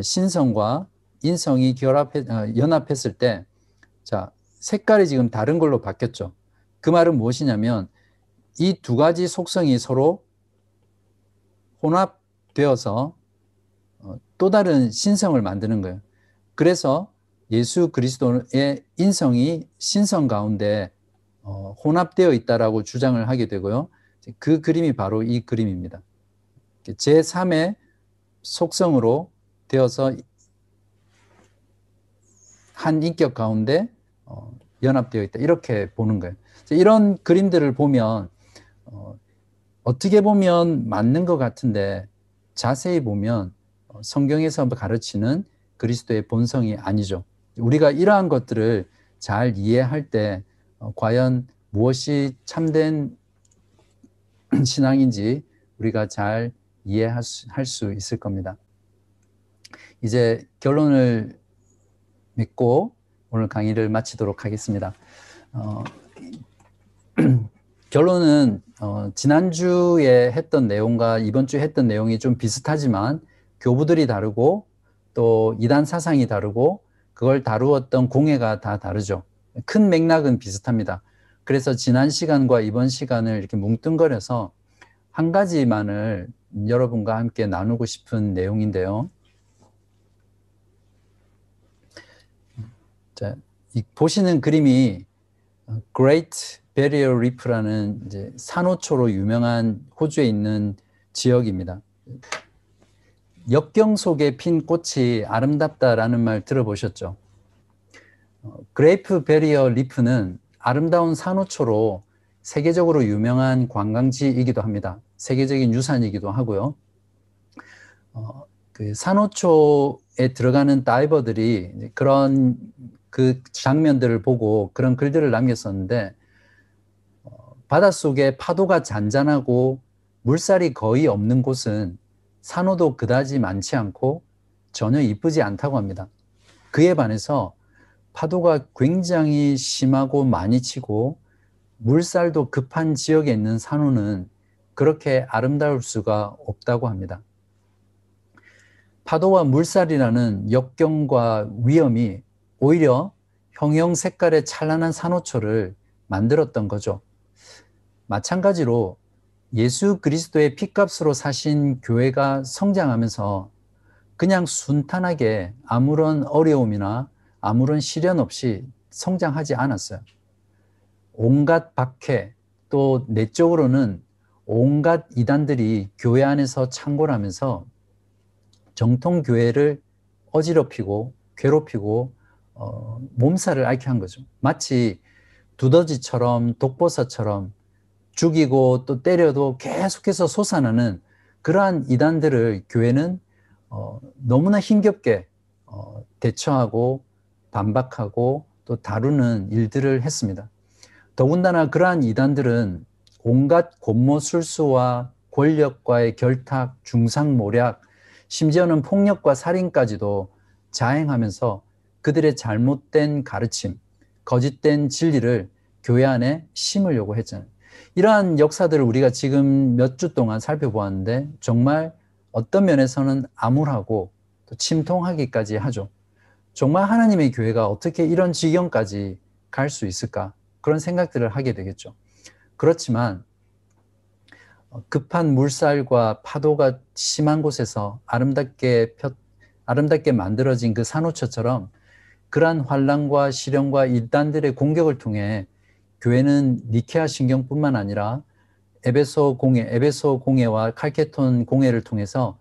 신성과 인성이 연합했을 때, 자, 색깔이 지금 다른 걸로 바뀌었죠. 그 말은 무엇이냐면 이 두 가지 속성이 서로 혼합되어서 또 다른 신성을 만드는 거예요. 그래서 예수 그리스도의 인성이 신성 가운데 혼합되어 있다라고 주장을 하게 되고요. 그 그림이 바로 이 그림입니다. 제3의 속성으로 되어서 한 인격 가운데 연합되어 있다, 이렇게 보는 거예요. 이런 그림들을 보면 어떻게 보면 맞는 것 같은데 자세히 보면 성경에서 가르치는 그리스도의 본성이 아니죠. 우리가 이러한 것들을 잘 이해할 때 과연 무엇이 참된 신앙인지 우리가 잘 이해할 수 있을 겁니다. 이제 결론을 맺고 오늘 강의를 마치도록 하겠습니다. 결론은 지난주에 했던 내용과 이번 주에 했던 내용이 좀 비슷하지만 교부들이 다르고 또 이단 사상이 다르고 그걸 다루었던 공회가 다 다르죠. 큰 맥락은 비슷합니다. 그래서 지난 시간과 이번 시간을 이렇게 뭉뚱그려서 한 가지만을 여러분과 함께 나누고 싶은 내용인데요. 자, 보시는 그림이 Great Barrier Reef라는 이제 산호초로 유명한 호주에 있는 지역입니다. 역경 속에 핀 꽃이 아름답다라는 말 들어보셨죠? 그레이프 베리어 리프는 아름다운 산호초로 세계적으로 유명한 관광지이기도 합니다. 세계적인 유산이기도 하고요. 그 산호초에 들어가는 다이버들이 그런 그 장면들을 보고 그런 글들을 남겼었는데, 바닷속에 파도가 잔잔하고 물살이 거의 없는 곳은 산호도 그다지 많지 않고 전혀 이쁘지 않다고 합니다. 그에 반해서 파도가 굉장히 심하고 많이 치고 물살도 급한 지역에 있는 산호는 그렇게 아름다울 수가 없다고 합니다. 파도와 물살이라는 역경과 위험이 오히려 형형 색깔의 찬란한 산호초를 만들었던 거죠. 마찬가지로 예수 그리스도의 피값으로 사신 교회가 성장하면서 그냥 순탄하게 아무런 어려움이나 아무런 시련 없이 성장하지 않았어요. 온갖 박해, 또 내적으로는 온갖 이단들이 교회 안에서 창궐하면서 정통교회를 어지럽히고 괴롭히고 몸살을 앓게 한 거죠. 마치 두더지처럼 독버섯처럼 죽이고 또 때려도 계속해서 솟아나는 그러한 이단들을 교회는 너무나 힘겹게 대처하고 반박하고 또 다루는 일들을 했습니다. 더군다나 그러한 이단들은 온갖 권모술수와 권력과의 결탁, 중상모략, 심지어는 폭력과 살인까지도 자행하면서 그들의 잘못된 가르침, 거짓된 진리를 교회 안에 심으려고 했잖아요. 이러한 역사들을 우리가 지금 몇 주 동안 살펴보았는데 정말 어떤 면에서는 암울하고 또 침통하기까지 하죠. 정말 하나님의 교회가 어떻게 이런 지경까지 갈 수 있을까? 그런 생각들을 하게 되겠죠. 그렇지만 급한 물살과 파도가 심한 곳에서 아름답게 만들어진 그 산호초처럼 그러한 환난과 시련과 이단들의 공격을 통해 교회는 니케아 신경뿐만 아니라 에베소 공회와 칼케톤 공회를 통해서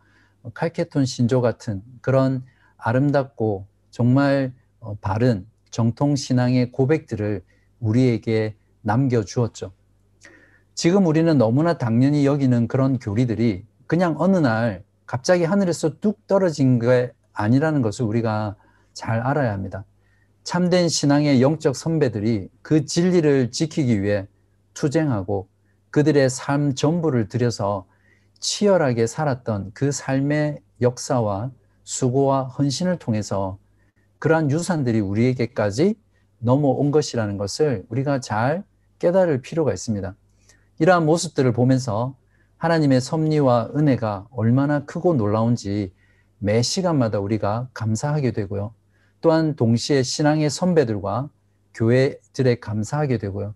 칼케톤 신조 같은 그런 아름답고 정말 바른 정통신앙의 고백들을 우리에게 남겨주었죠. 지금 우리는 너무나 당연히 여기는 그런 교리들이 그냥 어느 날 갑자기 하늘에서 뚝 떨어진 게 아니라는 것을 우리가 잘 알아야 합니다. 참된 신앙의 영적 선배들이 그 진리를 지키기 위해 투쟁하고 그들의 삶 전부를 들여서 치열하게 살았던 그 삶의 역사와 수고와 헌신을 통해서 그러한 유산들이 우리에게까지 넘어온 것이라는 것을 우리가 잘 깨달을 필요가 있습니다. 이러한 모습들을 보면서 하나님의 섭리와 은혜가 얼마나 크고 놀라운지 매 시간마다 우리가 감사하게 되고요. 또한 동시에 신앙의 선배들과 교회들에 감사하게 되고요.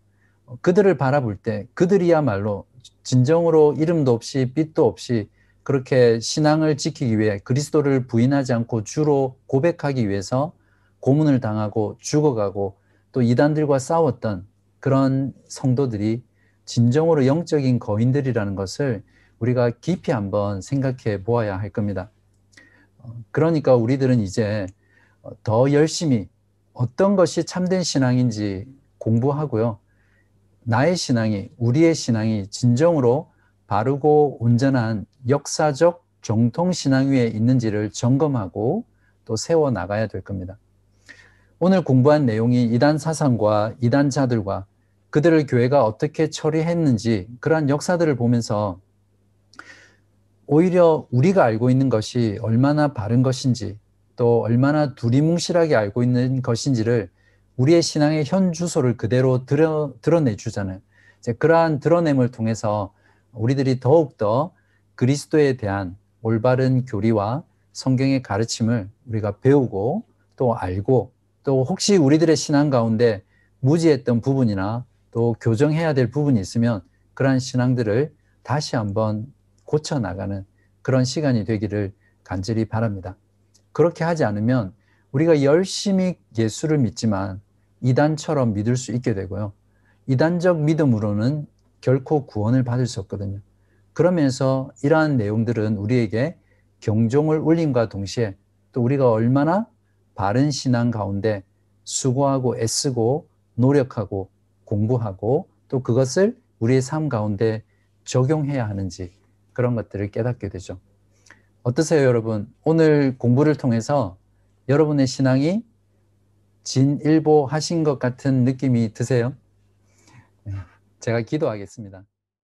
그들을 바라볼 때 그들이야말로 진정으로 이름도 없이 빛도 없이 그렇게 신앙을 지키기 위해 그리스도를 부인하지 않고 주로 고백하기 위해서 고문을 당하고 죽어가고 또 이단들과 싸웠던 그런 성도들이 진정으로 영적인 거인들이라는 것을 우리가 깊이 한번 생각해 보아야 할 겁니다. 그러니까 우리들은 이제 더 열심히 어떤 것이 참된 신앙인지 공부하고요. 나의 신앙이, 우리의 신앙이 진정으로 바르고 온전한 역사적 정통신앙 위에 있는지를 점검하고 또 세워나가야 될 겁니다. 오늘 공부한 내용이 이단 사상과 이단자들과 그들을 교회가 어떻게 처리했는지 그러한 역사들을 보면서 오히려 우리가 알고 있는 것이 얼마나 바른 것인지 또 얼마나 두리뭉실하게 알고 있는 것인지를 우리의 신앙의 현 주소를 그대로 드러내 주잖아요. 이제 그러한 드러냄을 통해서 우리들이 더욱더 그리스도에 대한 올바른 교리와 성경의 가르침을 우리가 배우고 또 알고 또 혹시 우리들의 신앙 가운데 무지했던 부분이나 또 교정해야 될 부분이 있으면 그러한 신앙들을 다시 한번 고쳐나가는 그런 시간이 되기를 간절히 바랍니다. 그렇게 하지 않으면 우리가 열심히 예수를 믿지만 이단처럼 믿을 수 있게 되고요. 이단적 믿음으로는 결코 구원을 받을 수 없거든요. 그러면서 이러한 내용들은 우리에게 경종을 울림과 동시에 또 우리가 얼마나 바른 신앙 가운데 수고하고 애쓰고 노력하고 공부하고 또 그것을 우리의 삶 가운데 적용해야 하는지 그런 것들을 깨닫게 되죠. 어떠세요, 여러분? 오늘 공부를 통해서 여러분의 신앙이 진일보 하신 것 같은 느낌이 드세요? 네, 제가 기도하겠습니다.